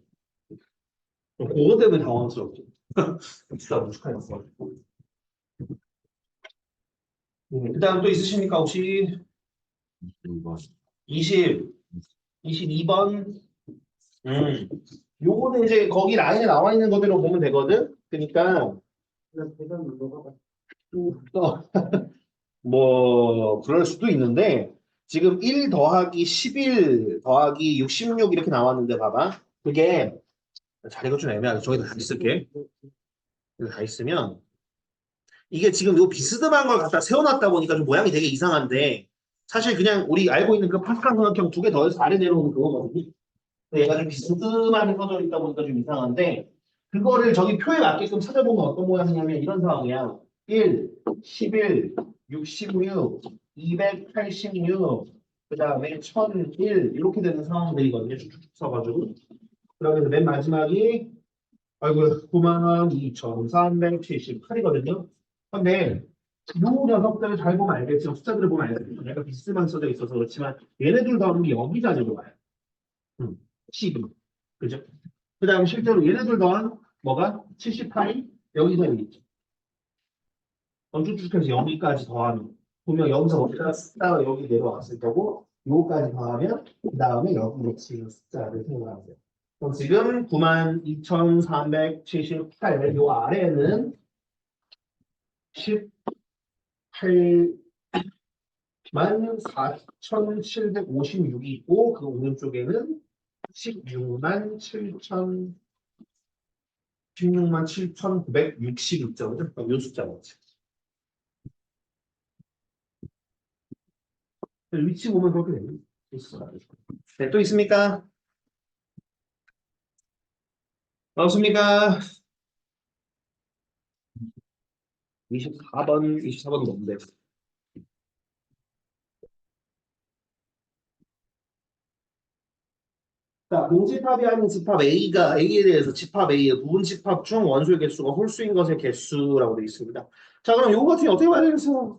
그거 때문에 당황스럽죠. 숫자가 무식할 것 가지고. 그다음 또 있으십니까 혹시? 20, 22번. 음, 요거는 이제 거기 라인에 나와 있는 거대로 보면 되거든. 그러니까 또 뭐 그럴 수도 있는데 지금 1 더하기 11 더하기 66 이렇게 나왔는데 봐봐. 그게 자리가 좀 애매하게 저기다 다 있을게. 여기 다 있으면 이게 지금 요 비스듬한 걸 갖다 세워놨다 보니까 좀 모양이 되게 이상한데 사실 그냥 우리 알고 있는 그 파스칼 삼각형 두 개 더해서 아래 내려오는 그거거든요. 근데 얘가 좀 비스듬하게 써져 있다 보니까 좀 이상한데 그거를 저기 표에 맞게끔 찾아보면 어떤 모양이냐면 이런 상황이야. 1, 11, 66, 286, 그 다음에 1001 이렇게 되는 상황들이거든요. 쭉쭉 써가지고. 그러면서 맨 마지막이 아이고 92,378이거든요. 근데 이 녀석들을 잘 보면 알겠지만 숫자들을 보면 알겠지만 약간 비스만 써져 있어서 그렇지만 얘네들 더하는 게 여기가 되고 와요. 12. 그죠? 그 다음 실제로 얘네들 더한 뭐가? 78이 여기서 여기 있죠. 쭉쭉해서 여기까지 더하면 분명 여기서 어디다 쓰다가 여기 내려왔을 거고 요거까지 더하면 그 다음에 여기로 치는 숫자를 생각하세요. 그럼 지금 92,378 요 아래에는 18만 4,756이 있고 그 오른쪽에는 16만 7천 16만 7,960입죠. 그럼 요 숫자 맞지? 위치 보면 그렇게 되는 네, 또 있습니까? 없습니까? 24번 뭔데? 자, 공집합이 하는 집합 A에 대해서 집합 A의 부분 집합 중 원소의 개수가 홀수인 것의 개수라고 되어 있습니다. 자, 그럼 요거 같은 게 어떻게 봐야 되겠어?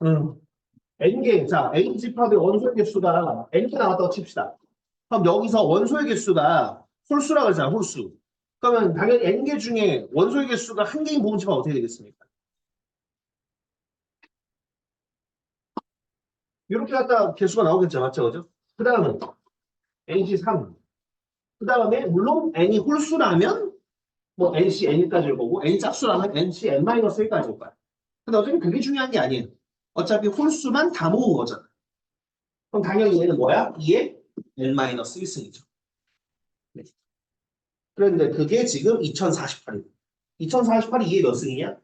음. N개, 자, A 집합의 원소의 개수가 N개 나왔다고 칩시다. 그럼 여기서 원소의 개수가 홀수라고 하잖아, 홀수. 그러면 당연히 N개 중에 원소의 개수가 한 개인 부분 집합 어떻게 되겠습니까? 이렇게 갖다 개수가 나오겠죠, 맞죠, 그죠? 그 다음은 NC 3. 그 다음에 물론 N이 홀수라면 뭐 NC N까지를 보고 N 짝수라면 NC N-1까지 올 거야. 근데 어차피 그게 중요한 게 아니에요. 어차피 홀수만 다 모은 거잖아. 그럼 당연히 얘는 뭐야? 2의 N-1승이죠. 네. 그런데 그게 지금 2048이고 2048이 2의 몇 승이냐?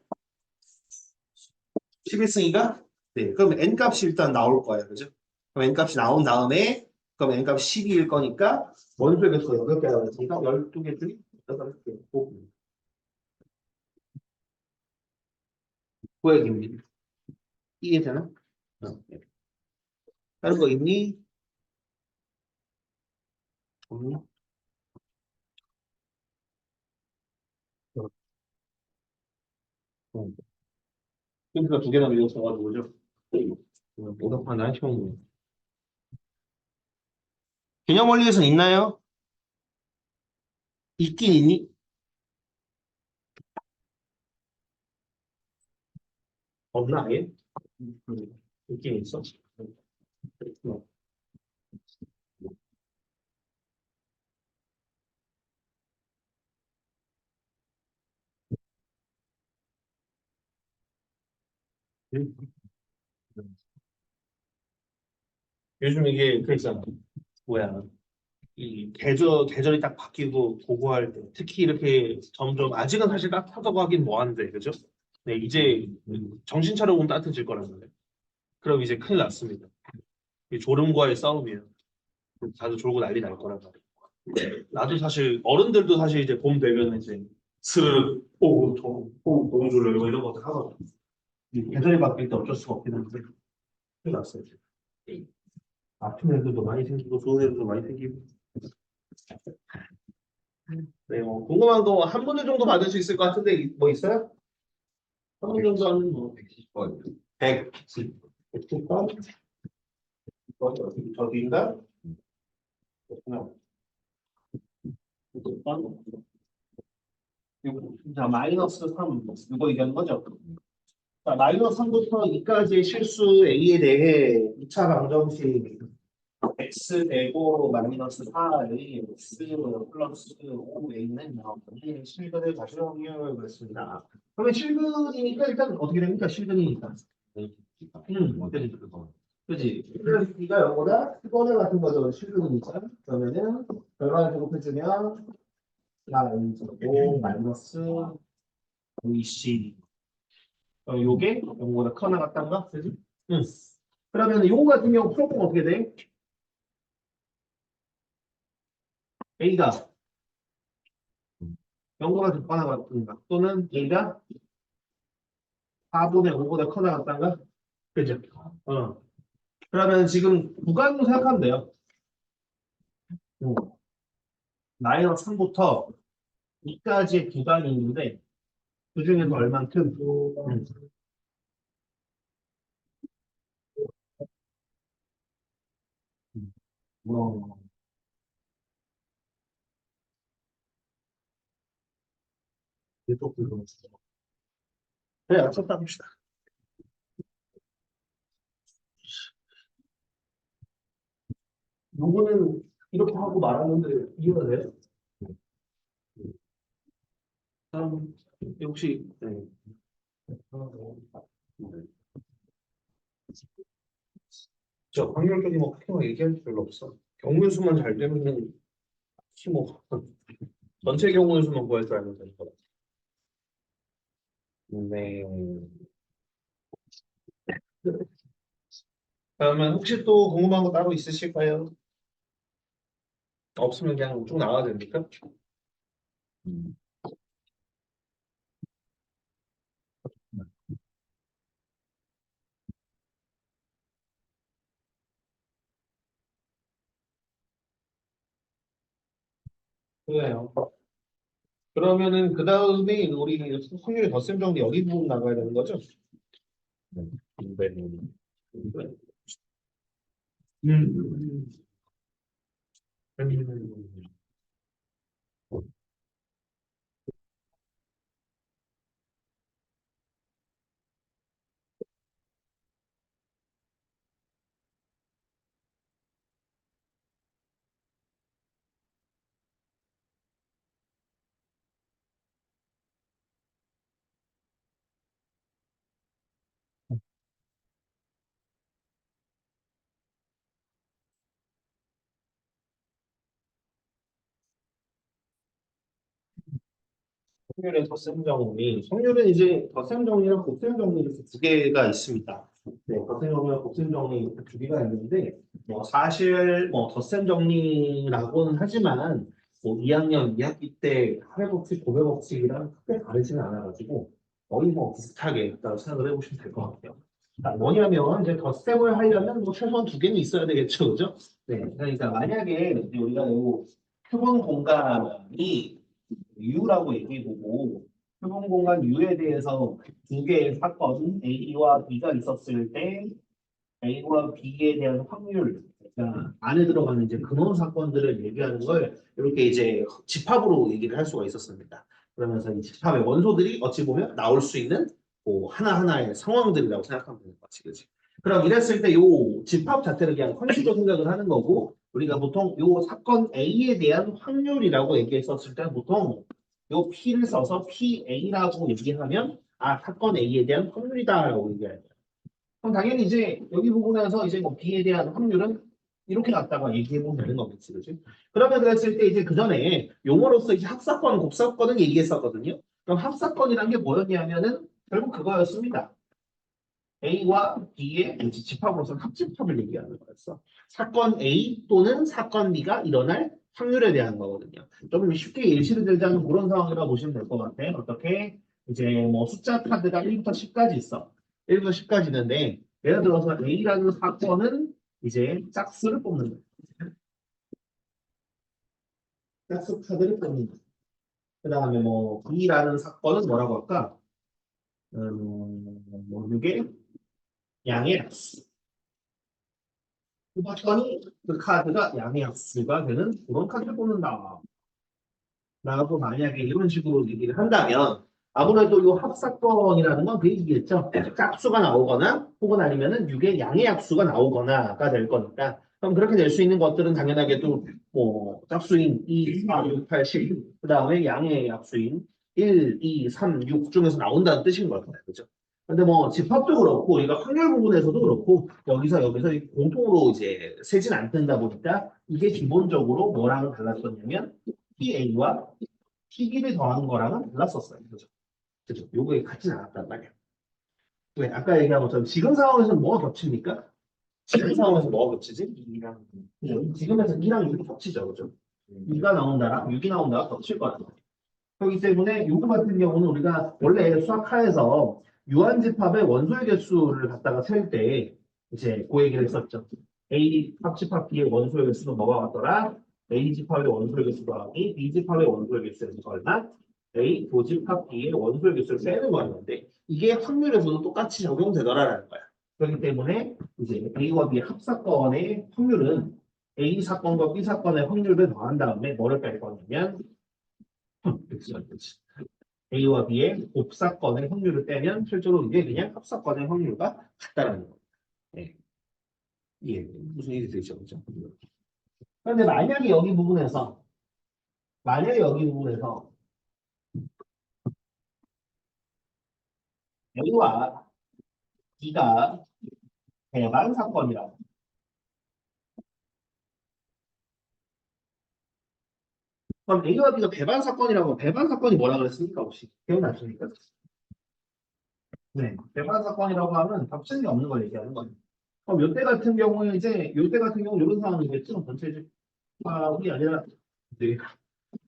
11승이가? 네. 그럼 n값이 일단 나올 거예요. 그죠? 그럼 n값이 나온 다음에 그럼 n값이 12일 거니까 원소의 개수가 8개가 나왔으니까 12개 중에 8개. 구획입니다. 이해되나? 네. 다른 거 있니? 없니? 어, 어. 그러니까 두 개나 밀렸어가지고 그죠? 오답한 난 처음. 균형 원리에서 있나요? 있긴 있니? 없나 아예? 있긴 있어. 어. 요즘 이게 그 있잖아. 뭐야. 이 계절이 딱 바뀌고 고고할 때 특히 이렇게 점점 아직은 사실 따뜻하다고 하긴 뭐한데 그죠? 네 이제 정신 차려보면 따뜻해질 거란 말이에요. 그럼 이제 큰일 났습니다. 이 졸음과의 싸움이에요. 다들 졸고 난리 날 거란 말이에요. 나도 사실 어른들도 사실 이제 봄 되면 이제 스르륵 너무 졸려 뭐 이런 것들 하거든. 이 계절이 바뀔 때 어쩔 수가 없긴 한데 큰일 났어요. 이제. 아픈 애들도 많이 생기고 좋은 애들도 많이 생기고. 네, 뭐 궁금한 거 한 문제 정도 받을 수 있을 것 같은데 뭐 있어요? 한 문제 정도 하면 뭐 110번. 110. 110번? 저 뒤인가? 그렇구나. 110번. 자, 마이너스 3. 이거 얘기하는 거죠? 자, 마이너스 3부터 2까지의 실수 A에 대해 2차 방정식 x 제곱 마이너스 4a x 플러스 5a는 실근을 가실 확률을 그랬습니다. 그러면 실근이니까 일단 어떻게 됩니까? 실근이니까. 그지. 그지. 그래서 이가 영보다 수건을 같은 거죠. 실근이니까. 그러면은 결과를 제곱해주면 5 마이너스 2c. 요게 영보다 커나 같단가? 그지? 응. 그러면 요거 같은 경우 풀어보면 어떻게 돼? a가 0보다 작거나 같은가 또는 a가 4분의 5보다 커나 같단가? 그죠? 어. 그러면 지금 구간으로 생각하면 돼요. 음. 마이너스 3부터 2까지의 구간이 있는데 그 중에서 얼만큼? 뭐, 또 긁어놓습니다. 그래, 쳤다 봅시다. 요거는 이렇게 하고 말하는데 이해가 돼요? 다음, 혹시, 네. 저 확률적인 뭐 크게 막 얘기할 게 별로 없어. 경우의 수만 잘 되면은 혹시 뭐 전체 경우의 수만 구할 줄 알면 되는 거다. 네. 그러면 혹시 또 궁금한 거 따로 있으실까요? 없으면 그냥 쭉 나가도 됩니까? 그래요. 그러면은 그 다음에 우리 확률이 덧셈 정도 여기 부분 나가야 되는 거죠? 네. 네. 음. 음. 확률의 덧셈 정리. 확률은 이제 덧셈 정리랑 곱셈 정리 이렇게 두 개가 있습니다. 네, 덧셈 정리와 곱셈 정리 이렇게 두 개가 있는데, 뭐 사실 뭐 덧셈 정리라고는 하지만 뭐 2학년 2학기 때 합의 법칙, 고배 법칙이랑 크게 다르지는 않아가지고 거의 뭐 비슷하게 일단 생각을 해보시면 될 것 같아요. 뭐냐면 이제 덧셈을 하려면 뭐 최소한 두 개는 있어야 되겠죠, 그죠? 네, 그러니까 만약에 이제 우리가 요 표본 공간이 U라고 얘기해보고 표본 공간 U에 대해서 두 개의 사건 A와 B가 있었을 때 A와 B에 대한 확률, 그러니까 안에 들어가는 이제 근원 사건들을 얘기하는 걸 이렇게 이제 집합으로 얘기를 할 수가 있었습니다. 그러면서 이 집합의 원소들이 어찌 보면 나올 수 있는 뭐 하나하나의 상황들이라고 생각하면 되는 거지, 그렇지? 그럼 이랬을 때 요 집합 자체를 그냥 컨식으로 생각을 하는 거고 우리가 보통 요 사건 A에 대한 확률이라고 얘기했었을 때 보통 요 P를 써서 PA라고 얘기하면 아 사건 A에 대한 확률이다라고 얘기해요. 그럼 당연히 이제 여기 부분에서 이제 뭐 B에 대한 확률은 이렇게 갖다가 얘기해 보면 되는 거겠지, 그지? 그러면 그랬을 때 이제 그 전에 용어로서 이제 합사건, 곱사건은 얘기했었거든요. 그럼 합사건이란 게 뭐였냐면은 결국 그거였습니다. A와 B의 집합으로서 합집합을 얘기하는 거였어. 사건 A 또는 사건 B가 일어날 확률에 대한 거거든요. 좀 쉽게 예시를 들자면 그런 상황이라고 보시면 될 것 같아. 어떻게? 이제 뭐 숫자 카드가 1부터 10까지 있어. 1부터 10까지 있는데 예를 들어서 A라는 사건은 이제 짝수를 뽑는 거야. 짝수 카드를 뽑는 거야. 그 다음에 뭐 B라는 사건은 뭐라고 할까? 뭐 이게 양의 약수. 봤더니 그 카드가 양의 약수가 되는 그런 카드를 뽑는다. 라고 만약에 이런 식으로 얘기를 한다면 아무래도 이 합사건이라는 건 그 얘기겠죠. 짝수가 나오거나 혹은 아니면은 6의 양의 약수가 나오거나가 될 거니까 그럼 그렇게 될 수 있는 것들은 당연하게도 뭐 짝수인 2, 4, 6, 8, 10, 그 다음에 양의 약수인 1, 2, 3, 6 중에서 나온다는 뜻인 거예요. 그죠? 근데 뭐 집합도 그렇고 우리가 확률 부분에서도 그렇고 여기서 공통으로 이제 세진 않는다 보니까 이게 기본적으로 뭐랑 달랐었냐면 PA와 PB를 더한 거랑은 달랐었어요. 그죠? 그죠? 요거에 같진 않았단 말이에요. 왜? 아까 얘기한 것처럼 지금 상황에서는 뭐가 겹칩니까? 지금 상황에서 뭐가 겹치지? 2랑 지금에서 2랑 6이 겹치죠. 그죠? 2가 나온다랑 6이 나온다가 겹칠 거란 말이에요. 그렇기 때문에 요거 같은 경우는 우리가 원래 수학하에서 유한집합의 원소의 개수를 갖다가 세울 때 이제 그 얘기를 했었죠. A 합집합 B의 원소의 개수는 뭐가 같더라? A 집합의 원소의 개수 더하기 B 집합의 원소의 개수에서 얼마? A 도집합 B의 원소의 개수를 빼는 거였는데 이게 확률에서도 똑같이 적용되더라라는 거야. 그렇기 때문에 이제 A와 B 합사건의 확률은 A 사건과 B 사건의 확률을 더한 다음에 뭐를 뺄 거냐면 그치. A와 B의 곱사건의 확률을 빼면 실제로 이게 그냥 합사건의 확률과 같다라는 거예요. 네. 예, 무슨 일이 되죠, 그죠? 그런데 만약에 여기 부분에서 A와 B가 배반 사건이라고. 그럼 A와 B가 배반 사건이라고 배반 사건이 뭐라 그랬습니까, 혹시? 기억나십니까? 네, 배반 사건이라고 하면 답증이 없는 걸 얘기하는 거예요. 그럼 요때 같은 경우에 이제 요때 같은 경우 이런 상황이겠죠. 전체 집합이 아니라 네.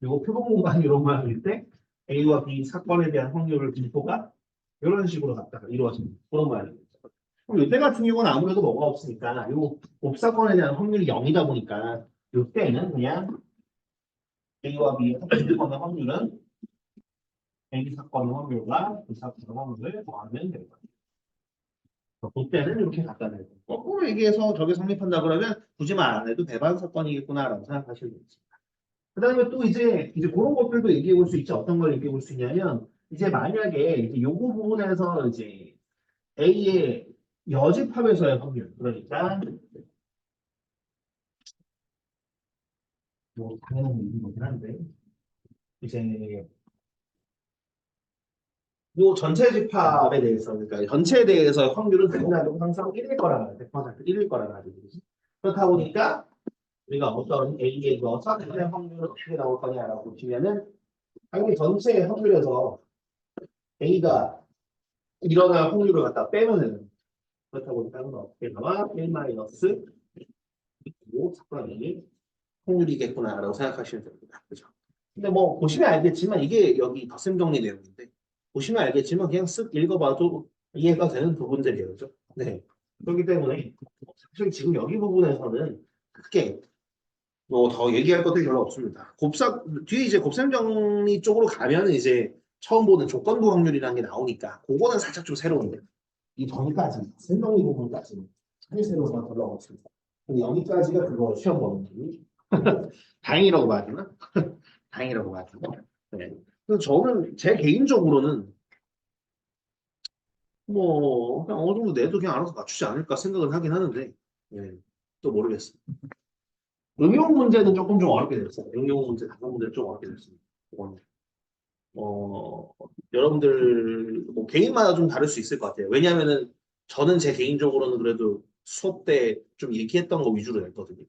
그리고 표본 공간 이런 모양일 때 A와 B 사건에 대한 확률을 분포가 이런 식으로 갖다가 이루어집니다. 그런 모양입니다. 그럼 이때 같은 경우는 아무래도 뭐가 없으니까 요 곱사건에 대한 확률이 0이다 보니까 이때는 그냥 A와 B 사건의 확률은 A 사건의 확률과 B 사건의 확률을 더하면 되는 거예요. 그때는 이렇게 갖다 내고 거꾸로 얘기해서 저게 성립한다 그러면 굳이 말 안 해도 배반 사건이겠구나라고 생각하시면 되겠습니다. 그다음에 또 이제 그런 것들도 얘기해 볼 수 있죠. 어떤 걸 얘기해 볼 수 있냐면 이제 만약에 이제 요거 부분에서 이제 A의 여집합에서의 확률 그러니까 뭐 당연한 얘기인 거긴 한데 이제 요 전체 집합에 대해서 그러니까 전체에 대해서 확률은 당연하게 항상 1일 거라는 100% 1일 거라는 아저씨. 그렇다 보니까 우리가 어떤 A의 여사의 확률은 어떻게 나올 거냐라고 보시면은 당연히 전체 확률에서 A가 일어날 확률을 갖다 빼면은 그렇다고 하면 어떻게 나와? 1 마이너스 5 사건이 확률이겠구나라고 생각하시면 됩니다. 그죠? 근데 뭐 보시면 알겠지만 이게 여기 덧셈 정리 내용인데 보시면 알겠지만 그냥 쓱 읽어봐도 이해가 되는 부분들이에요. 그죠? 네. 그렇기 때문에 사실 지금 여기 부분에서는 크게 뭐 더 얘기할 것들이 별로 없습니다. 뒤에 이제 곱셈 정리 쪽으로 가면 이제 처음 보는 조건부 확률이라는 게 나오니까 그거는 살짝 좀 새로운데 이 전까지 곱셈 정리 부분까지는 사실 새로운 건 별로 없습니다. 근데 여기까지가 그거 시험 보는 게 다행이라고 봐야 되나? 다행이라고 봐야 되나? 네. 그래서 저는 제 개인적으로는 뭐 그냥 어느 정도 내도 그냥 알아서 맞추지 않을까 생각을 하긴 하는데 네. 또 모르겠어요. 응용 문제는 조금 좀 어렵게 됐어요. 응용 문제, 다른 문제는 좀 어렵게 됐습니다. 그거는. 어, 여러분들 뭐 개인마다 좀 다를 수 있을 것 같아요. 왜냐하면은 저는 제 개인적으로는 그래도 수업 때 좀 얘기했던 거 위주로 냈거든요.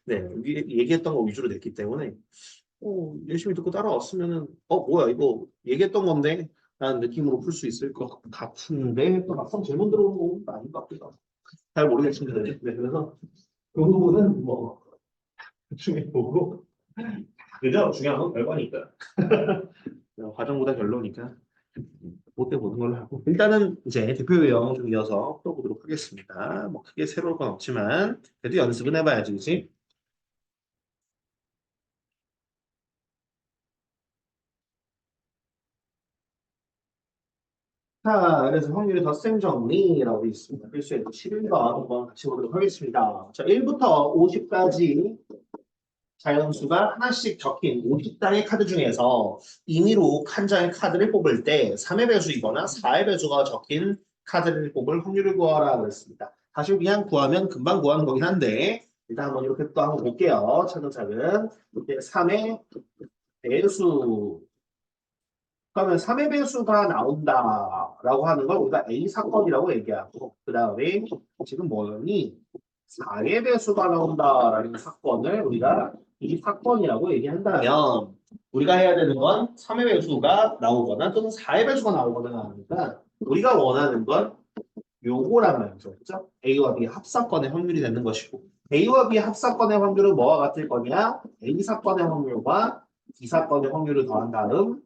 네, 얘기했던 거 위주로 냈기 때문에 열심히 듣고 따라왔으면은 뭐야 이거 얘기했던 건데 라는 느낌으로 풀 수 있을 것 같은데 또 막상 질문 들어오는 건 아닌 것 같기도 하고 잘 모르겠습니다. 네, 그래서 그 부분은 뭐 나중에 보고 그죠? 중요한 건 결과니까. 과정보다 결론이니까 그때 보는 걸로 하고 일단은 이제 대표 유형 좀 이어서 풀어보도록 하겠습니다. 뭐 크게 새로울 건 없지만 그래도 연습은 해봐야지, 그지? 자, 그래서 확률의 덧셈 정리라고 되어 있습니다. 필수에 11번 한번 같이 보도록 하겠습니다. 자, 1부터 50까지 자연수가 하나씩 적힌 50장의 카드 중에서 임의로 한 장의 카드를 뽑을 때 3의 배수이거나 4의 배수가 적힌 카드를 뽑을 확률을 구하라 그랬습니다. 사실 그냥 구하면 금방 구하는 거긴 한데 일단 한번 이렇게 또 한번 볼게요. 차근차근. 이렇게 3의 배수 그러면 3의 배수가 나온다라고 하는 걸 우리가 A 사건이라고 얘기하고 그 다음에 지금 뭐니? 4의 배수가 나온다라는 사건을 우리가 이 사건이라고 얘기한다면 우리가 해야 되는 건 3의 배수가 나오거나 또는 4의 배수가 나오거나 하니까 우리가 원하는 건 요거란 말이죠. 그렇죠? A와 B 합사건의 확률이 되는 것이고 A와 B 합사건의 확률은 뭐와 같을 거냐? A 사건의 확률과 B 사건의 확률을 더한 다음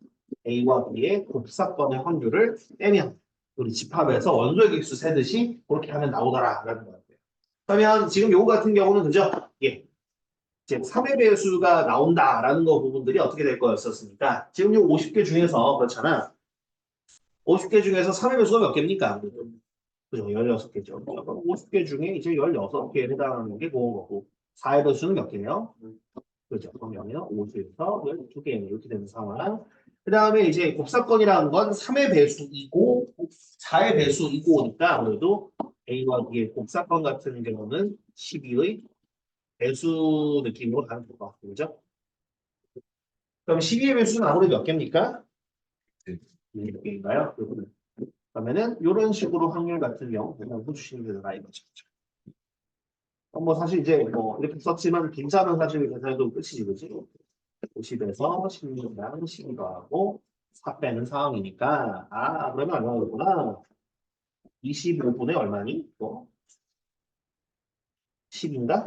A와 B의 곱사건의 확률을 빼면 우리 집합에서 원소의 객수 세듯이 그렇게 하면 나오더라라는 거예요. 그러면 지금 요거 같은 경우는 그죠? 예. 이제 3의 배수가 나온다라는 거 부분들이 어떻게 될 거였었습니까? 지금 요 50개 중에서 그렇잖아. 50개 중에서 3의 배수가 몇 개입니까? 그죠? 16개죠. 50개 중에 이제 16개에 해당하는 게 그건 거고 4의 배수는 몇 개네요? 그죠? 그러면 50에서 12개 이렇게 되는 상황. 그 다음에 이제 곱사건이라는 건 3의 배수이고 4의 배수이고니까 아무래도 A와 B의 곱사건 같은 경우는 12의 배수 느낌으로 가면 될 것 같고, 그죠? 그럼 12의 배수는 아무래도 몇 개입니까? 몇 개인가요? 그러면은 이런 식으로 확률 같은 경우 해주시면 되나 이거죠. 뭐 사실 이제 뭐 이렇게 썼지만 빈자는 사실 계산해도 끝이지, 그지? 50에서 16랑 12하고 4 빼는 상황이니까 그러면 얼마 되구나. 25분의 얼마니? 뭐 10인가?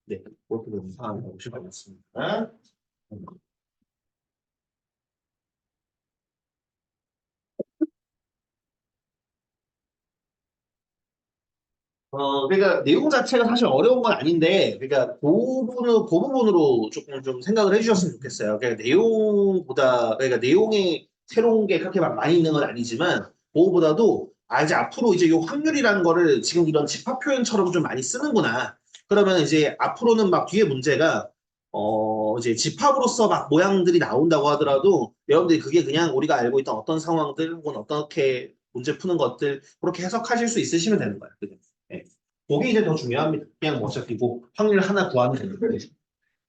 네, 그렇게 되는 상황이라고 보시면 되겠습니다. 그러니까 내용 자체가 사실 어려운 건 아닌데, 그러니까 그 부분으로 조금 좀 생각을 해주셨으면 좋겠어요. 그러니까 그러니까 내용이 새로운 게 그렇게 막 많이 있는 건 아니지만, 그거보다도 이제 앞으로 이제 이 확률이라는 거를 지금 이런 집합 표현처럼 좀 많이 쓰는구나. 그러면 이제 앞으로는 막 뒤에 문제가 이제 집합으로서 막 모양들이 나온다고 하더라도 여러분들이 그게 그냥 우리가 알고 있던 어떤 상황들 혹은 어떻게 문제 푸는 것들 그렇게 해석하실 수 있으시면 되는 거예요. 그죠? 예. 그게 이제 더 중요합니다. 그냥 뭐 어차피 뭐 확률 하나 구하면 되는데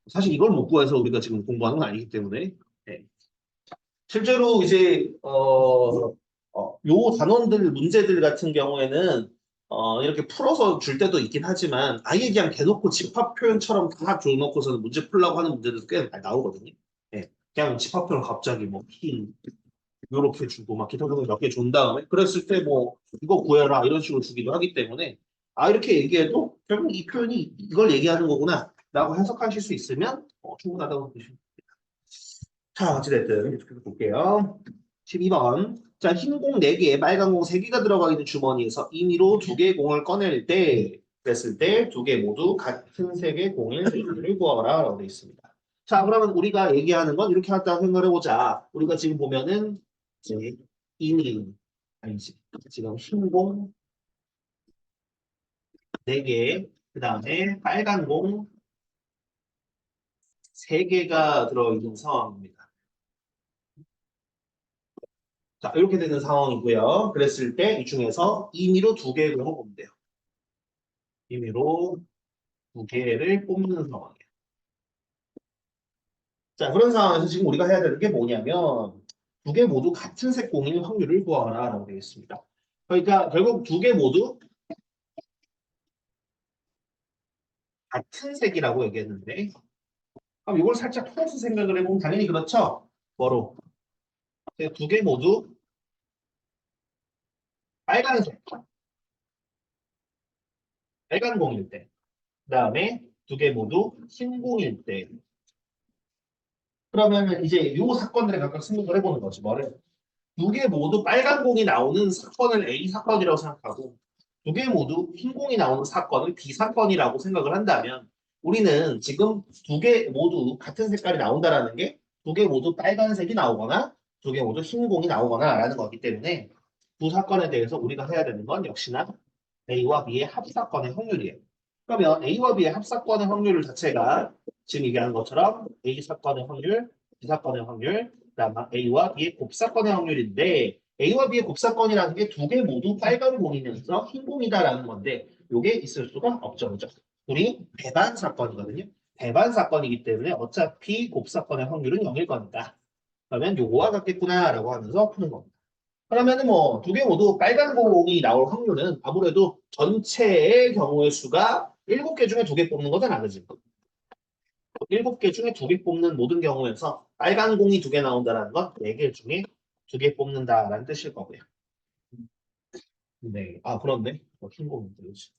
사실 이걸 못 구해서 우리가 지금 공부하는 건 아니기 때문에 예. 실제로 이제 요 단원들 문제들 같은 경우에는 이렇게 풀어서 줄 때도 있긴 하지만 아예 그냥 대놓고 집합 표현처럼 다 줘놓고서는 문제 풀려고 하는 문제들도 꽤 많이 나오거든요. 예. 그냥 집합표를 갑자기 뭐 P 요렇게 주고 막 기타 등등 몇 개 준 다음에 그랬을 때 뭐 이거 구해라 이런 식으로 주기도 하기 때문에 아 이렇게 얘기해도 결국 이 표현이 이걸 얘기하는 거구나 라고 해석하실 수 있으면 충분하다고 보시면 됩니다. 자 어찌됐든 이렇게 볼게요. 12번 자 흰 공 4개 빨간 공 3개가 들어가 있는 주머니에서 임의로 2개의 공을 꺼낼 때 그랬을 때 2개 모두 같은 색의 공을 구하라 라고 되어 있습니다. 자 그러면 우리가 얘기하는 건 이렇게 하다 생각을 해보자. 우리가 지금 보면은 이제 이미 아니지 지금 흰공 4개 그 다음에 빨간 공 3개가 들어있는 상황입니다. 자 이렇게 되는 상황이고요. 그랬을 때 이 중에서 임의로 2개를 뽑으면 돼요. 임의로 2개를 뽑는 상황이에요. 자 그런 상황에서 지금 우리가 해야 되는 게 뭐냐면 2개 모두 같은 색 공일 확률을 구하라 라고 되어 있습니다. 그러니까 결국 2개 모두 같은 색이라고 얘기했는데 그럼 이걸 살짝 풀어서 생각을 해보면 당연히 그렇죠. 뭐로? 2개 모두 빨간색, 빨간 공일 때. 그 다음에 2개 모두 흰 공일 때. 그러면 이제 이 사건들에 각각 생각을 해보는 거지. 뭐를? 2개 모두 빨간 공이 나오는 사건을 A 사건이라고 생각하고 2개 모두 흰 공이 나오는 사건을 B 사건이라고 생각을 한다면 우리는 지금 2개 모두 같은 색깔이 나온다라는 게 2개 모두 빨간색이 나오거나 2개 모두 흰 공이 나오거나 라는 거기 때문에 두 사건에 대해서 우리가 해야 되는 건 역시나 A와 B의 합사건의 확률이에요. 그러면 A와 B의 합사건의 확률 자체가 지금 얘기한 것처럼 A 사건의 확률, B 사건의 확률, 그다음 A와 B의 곱사건의 확률인데 A와 B의 곱사건이라는 게 2개 모두 빨간 공이면서 흰 공이다라는 건데 이게 있을 수가 없죠. 그죠? 우리 배반 사건이거든요. 배반 사건이기 때문에 어차피 곱사건의 확률은 0일 거니까. 그러면 요거와 같겠구나라고 하면서 푸는 겁니다. 그러면은 뭐 2개 모두 빨간 공이 나올 확률은 아무래도 전체의 경우의 수가 7개 중에 2개 뽑는 거잖아, 그지? 7개 중에 2개 뽑는 모든 경우에서 빨간 공이 2개 나온다는 건 4개 중에 2개 뽑는다라는 뜻일 거고요. 네, 아 그렇네. 흰 공인데, 그렇지.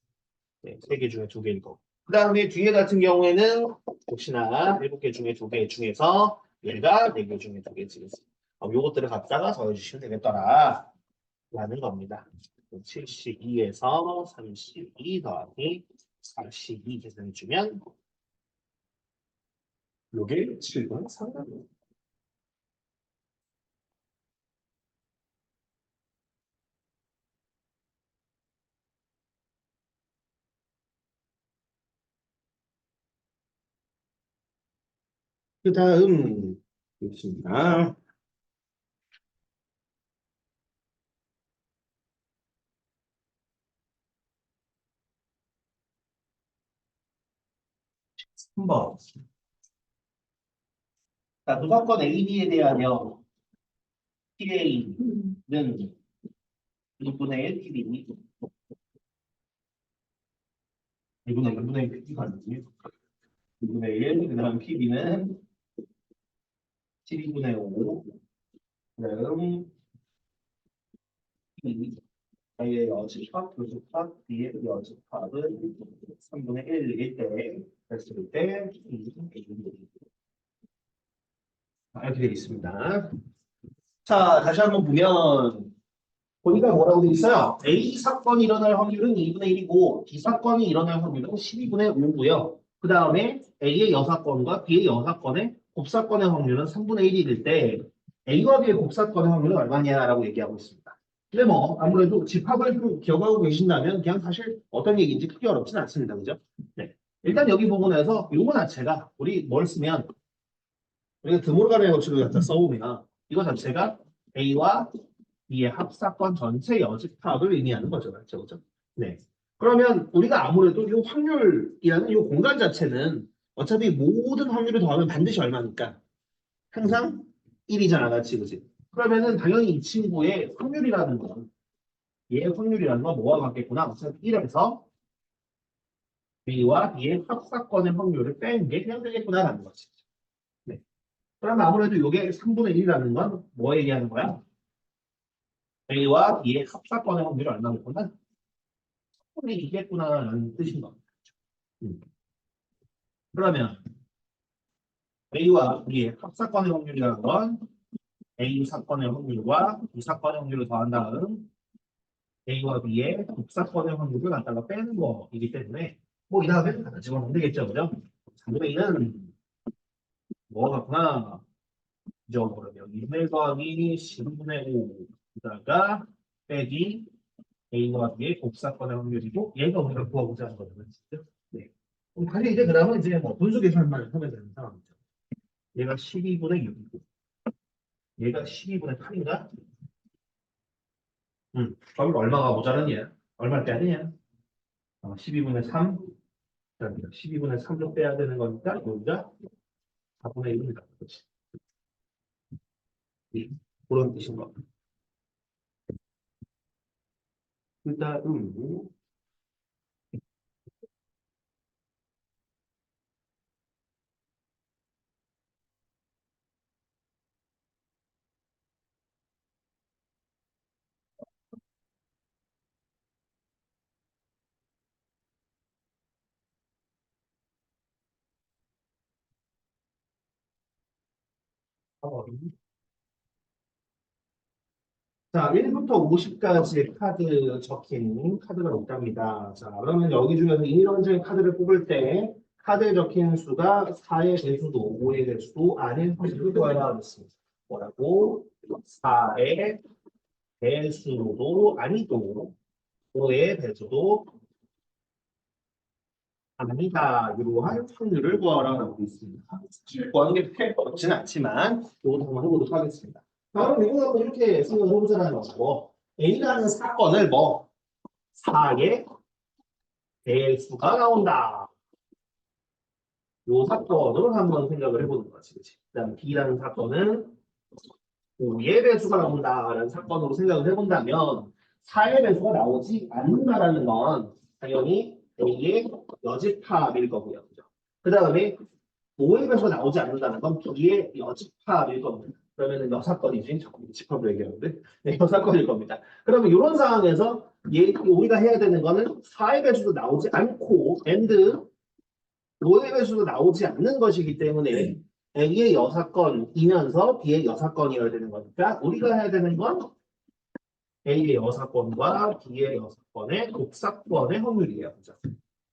네, 3개 중에 2개일 거고. 그 다음에 뒤에 같은 경우에는 혹시나 7개 중에 2개 중에서 얘가 4개 중에 2개 지겠어. 요것들을 갖다가 더해주시면 되겠더라. 라는 겁니다. 72에서 32 더하기 42 계산해주면 요게 7분 3분. 그 다음 있습니다. 한번 자, 무조건 AB에 대하여 PA는 2분의 1 PB 2분의 1 PB가 아니지 2분의 1, 그 다음 PB는 12분의 5, 그 다음 P A의 여집합, 교집합, B의 여집합은 3분의 1일 때 했을 때 이렇게 되어 있습니다. 자, 다시 한번 보면 보니까 뭐라고 되어 있어요? A 사건이 일어날 확률은 2분의 1이고 B 사건이 일어날 확률은 12분의 5고요. 그 다음에 A의 여사건과 B의 여사건의 곱사건의 확률은 3분의 1일 때 A와 B의 곱사건의 확률은 얼마냐라고 얘기하고 있습니다. 근데 뭐 아무래도 집합을 좀 기억하고 계신다면 그냥 사실 어떤 얘기인지 크게 어렵진 않습니다. 그죠? 네. 일단 여기 부분에서 요거 자체가 우리 뭘 쓰면 우리가 드모르간의 법칙을 갖다 써보면 이거 자체가 A와 B의 합사건 전체 여집합을 의미하는 거죠. 맞죠? 그죠? 네. 그러면 우리가 아무래도 이 확률이라는 이 공간 자체는 어차피 모든 확률을 더하면 반드시 얼마니까? 항상 1이잖아, 같이, 그지? 그러면은 당연히 이 친구의 확률이라는 건, 얘의 확률이라는 건 뭐와 같겠구나? 어차피 1에서 A와 B의 합사건의 확률을 빼는 게 그냥 되겠구나라는 거지. 네. 그러면 아무래도 이게 3분의 1이라는 건 뭐 얘기하는 거야? A와 B의 합사건의 확률이 얼마겠구나? 3분의 2겠구나라는 뜻인 겁니다. 음. 그러면 A와 B의 합사건의 확률이라는 건 A 사건의 확률과 B 사건의 확률을 더한 다음 A와 B의 복사건의 확률을 갖다가 빼는 거이기 때문에 뭐 이 다음에 하나 집어넣으면 되겠죠, 그죠? 3분의 2는 뭐가 같구나? 그죠? 그러면 1 더하기 10분의 5에다가 빼기 A와 B의 복사건의 확률이고 얘가 우리가 구하고자 하는 거잖아요. 진짜? 네. 그럼 사실 이제 그 다음은 이제 뭐 분수 계산만 하면 되는 상황이죠. 얘가 12분의 6이고 얘가 12분의 8인가? 그럼 얼마가 모자라냐? 얼마를 빼야 되냐? 12분의 3, 12분의 3도 빼야 되는 거니까 여기가 4분의 1입니다. 그렇지? 예, 그런 뜻인 겁니다. 일단은 자, 1부터 50까지의 카드 적힌 카드가 있답니다. 자, 그러면 여기 중에서 인위론적인 카드를 뽑을 때 카드에 적힌 수가 4의 배수도, 5의 배수도 아닌 확률을 구하라 하겠습니다. 뭐라고? 4의 배수도 아니도 5의 배수도 아니다. 이러한 확률을 구하라고 되어 있습니다. 구하는 게 그렇게 어렵지는 않지만 이것도 한번 해보도록 하겠습니다. 자, 그럼 이거 한번 이렇게 생각을 해보자는 거고 A라는 사건을 뭐 4의 배수가 나온다. 이 사건으로 한번 생각을 해보는 거지. 그치? 그다음 B라는 사건은 5의 배수가 나온다라는 사건으로 생각을 해본다면 4의 배수가 나오지 않는다라는 건 당연히 A의 여집합일 거고요. 그 다음에 5의 배수가 나오지 않는다는 건 B의 여집합일 겁니다. 그러면은 여사건이지. 자꾸 집합을 얘기하는데. 네, 여사건일 겁니다. 그러면 이런 상황에서 우리가 해야 되는 거는 4의 배수도 나오지 않고 and 5의 배수도 나오지 않는 것이기 때문에 A의 여사건이면서 B의 여사건이어야 되는 거니까 우리가 해야 되는 건 A의 여사건과 B의 여사건의 곱사건의 확률이에요. 그죠?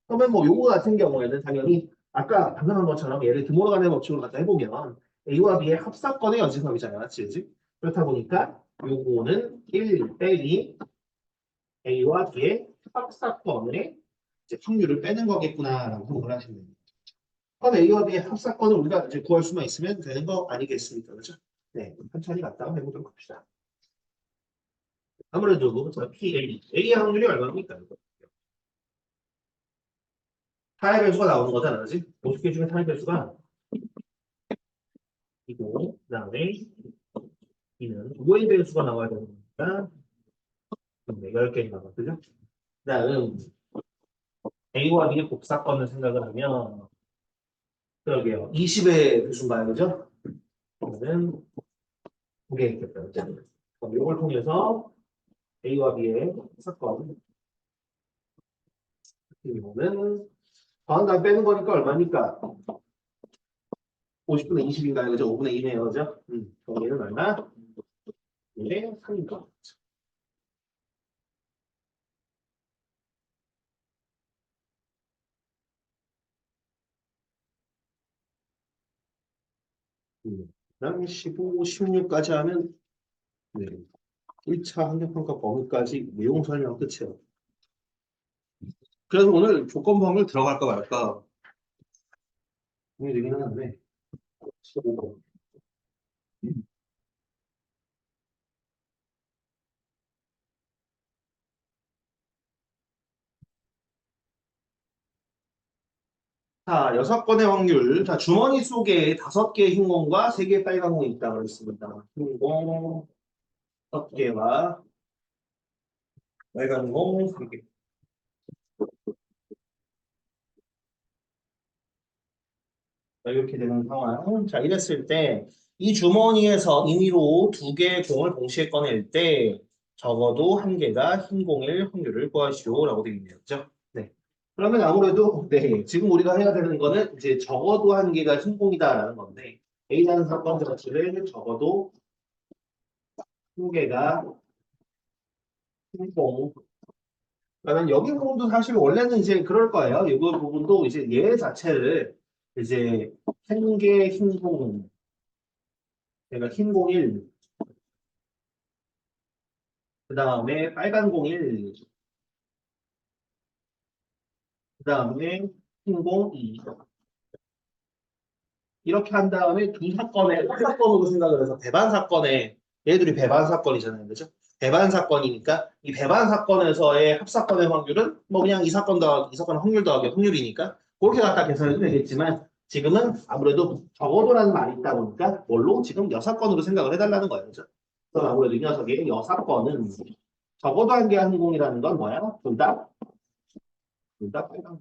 그러면 뭐 요거 같은 경우에는 당연히 아까 방금 한 것처럼 얘를 드모르간의 법칙으로 갖다 해보면 A와 B의 합사건의 여지섭이잖아요. 맞지? 그지? 그렇다 보니까 요거는 1 빼기 A와 B의 합사건의 이제 확률을 빼는 거겠구나라고 생각을 하시면 됩니다. 그럼 A와 B의 합사건을 우리가 이제 구할 수만 있으면 되는 거 아니겠습니까? 그렇죠? 네, 천천히 갔다가 해보도록 합시다. 아무래도 자, A의 확률이 얼마입니까? 4의 배수가 나오는 거잖아, 그지? 50개 중에 4의 배수가 이고, 그 다음에 B는 5의 배수가 나와야 되는 거니까 10개인 나가, 그죠? 그 다음 A와 B의 곱사건을 생각을 하면 그러게요. 20의 배수인가요, 그죠? 그러면 2개 있겠다, 그죠? 그럼 이걸 통해서 A와 B의 곱사건 이거는 더한 다음 빼는 거니까 얼마니까? 50분의 20인가요? 그죠? 5분의 2네요. 그죠? 그럼 얘는 얼마? 얘 3인가? 그다음에 15, 16까지 하면 네. 1차 환경평가 범위까지 내용 설명 끝이에요. 그래서 오늘 조건부 확률 들어갈까 말까 고민되긴 하는데 15번. 자, 6건의 확률. 자, 주머니 속에 5개의 흰 공과 3개의 빨간 공이 있다고 했습니다. 흰 공, 5개와 빨간 공, 3개. 이렇게 되는 상황. 자, 이랬을 때 이 주머니에서 임의로 두 개의 공을 동시에 꺼낼 때 적어도 한 개가 흰 공일 확률을 구하시오라고 되어 있네요. 그죠? 네. 그러면 아무래도 네, 지금 우리가 해야 되는 거는 이제 적어도 한 개가 흰 공이다라는 건데 A라는 사건 자체를 적어도 한 개가 흰 공. 그러면 여기 부분도 사실 원래는 이제 그럴 거예요. 이 부분도 이제 얘 자체를 이제 한 개 흰 공, 그러니까 흰 공일 그 다음에 빨간 공일, 그 다음에 흰공 2. 이렇게 한 다음에 두 사건의 합사건으로 생각을 해서 배반 사건에 얘들이 배반 사건이잖아요. 그죠? 배반 사건이니까 이 배반 사건에서의 합사건의 확률은 뭐 그냥 이 사건 더하기 이 사건 확률 더하기 확률이니까 그렇게 갖다 계산해도 되겠지만 지금은 아무래도 적어도라는 말이 있다 보니까 뭘로 지금 여사건으로 생각을 해달라는 거예요. 그죠? 그럼 아무래도 이 녀석의 여사건은 적어도 한 개 항공이라는 건 뭐야? 둘다 빨간.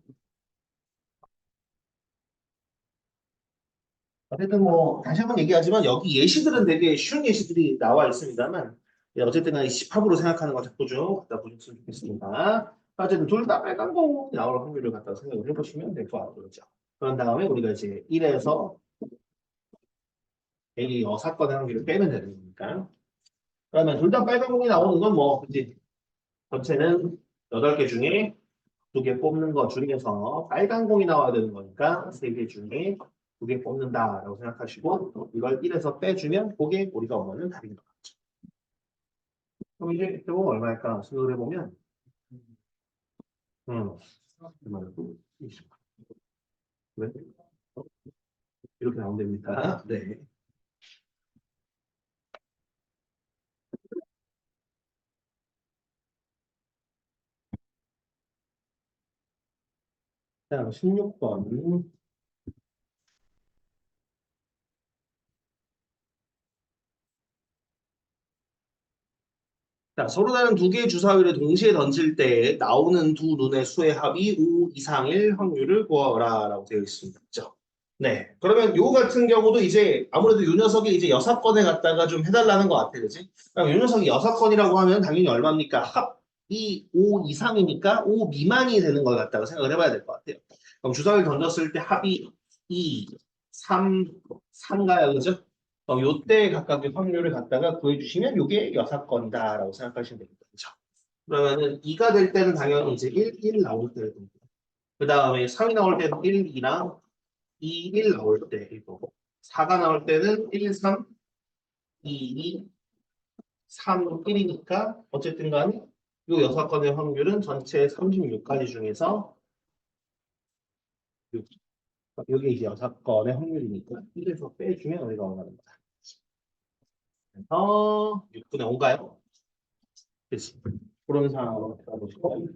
어쨌든 뭐 다시 한번 얘기하지만 여기 예시들은 되게 쉬운 예시들이 나와 있습니다만 어쨌든 간에 집합으로 생각하는 거 자꾸 좀 갖다 보셨으면 좋겠습니다. 어쨌든 둘 다 빨간 거 나올 확률을 갖다 생각을 해보시면 될 것 같고요. 그런 다음에 우리가 이제 1에서 A 사건의 확률을 빼면 되는 거니까. 그러면 둘 다 빨간 공이 나오는 건 뭐 이제 전체는 8개 중에 2개 뽑는 거 중에서 빨간 공이 나와야 되는 거니까 3개 중에 2개 뽑는다라고 생각하시고 이걸 1에서 빼주면 그게 우리가 원하는 답인 것 같죠. 그럼 이제 이거 얼마일까 생각을 해보면 얼마고 20. 왜? 이렇게 나오면 됩니다. 네. 자, 16번. 자, 서로 다른 두 개의 주사위를 동시에 던질 때 나오는 두 눈의 수의 합이 5 이상일 확률을 구하라라고 되어 있습니다. 그죠? 네. 그러면 요 같은 경우도 이제 아무래도 요 녀석이 이제 6건에 갖다가 좀 해달라는 것 같아요. 그지? 그럼 요 녀석이 6건이라고 하면 당연히 얼마입니까? 합이 5 이상이니까 5 미만이 되는 걸 갖다가 생각을 해봐야 될 것 같아요. 그럼 주사위를 던졌을 때 합이 2, 3, 3가요. 그죠? 요때 각각의 확률을 갖다가 구해주시면 요게 6건이다라고 생각하시면 됩니다. 그죠? 그러면은 2가 될 때는 당연히 이제 1 나올 때고 그 다음에 3이 나올 때는 1, 2랑 2, 1 나올 때 이거 4가 나올 때는 1, 3, 2, 2, 3, 1이니까 어쨌든 간에 요 6건의 확률은 전체 36가지 중에서 여기 이제 6건의 확률이니까 1에서 빼주면 우리가 원하는 거다. 그래서 6분의 5인가요? 그치. 그런 상황으로 가보시고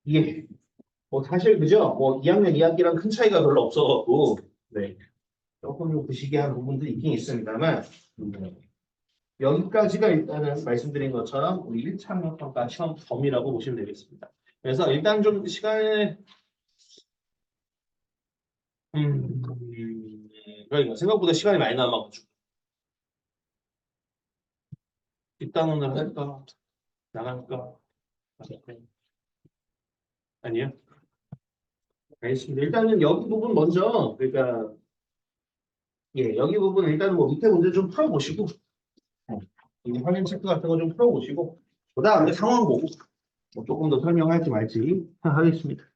이게 뭐 사실 그죠? 뭐 2학년 2학기랑 큰 차이가 별로 없어갖고 네. 조금 좀 부시게 한 부분도 있긴 있습니다만 여기까지가 일단은 말씀드린 것처럼 우리 1차 학력평가 시험 범위라고 보시면 되겠습니다. 그래서 일단 좀 시간에 그러니까 생각보다 시간이 많이 남아가지고 입단원을 할까 나갈까 아니요. 알겠습니다. 일단은 여기 부분 먼저 그러니까 예 여기 부분 일단은 뭐 밑에 문제 좀 풀어보시고 이 화면 체크 같은 거 좀 풀어보시고 그 다음에 상황 보고 뭐 조금 더 설명할지 말지 하겠습니다.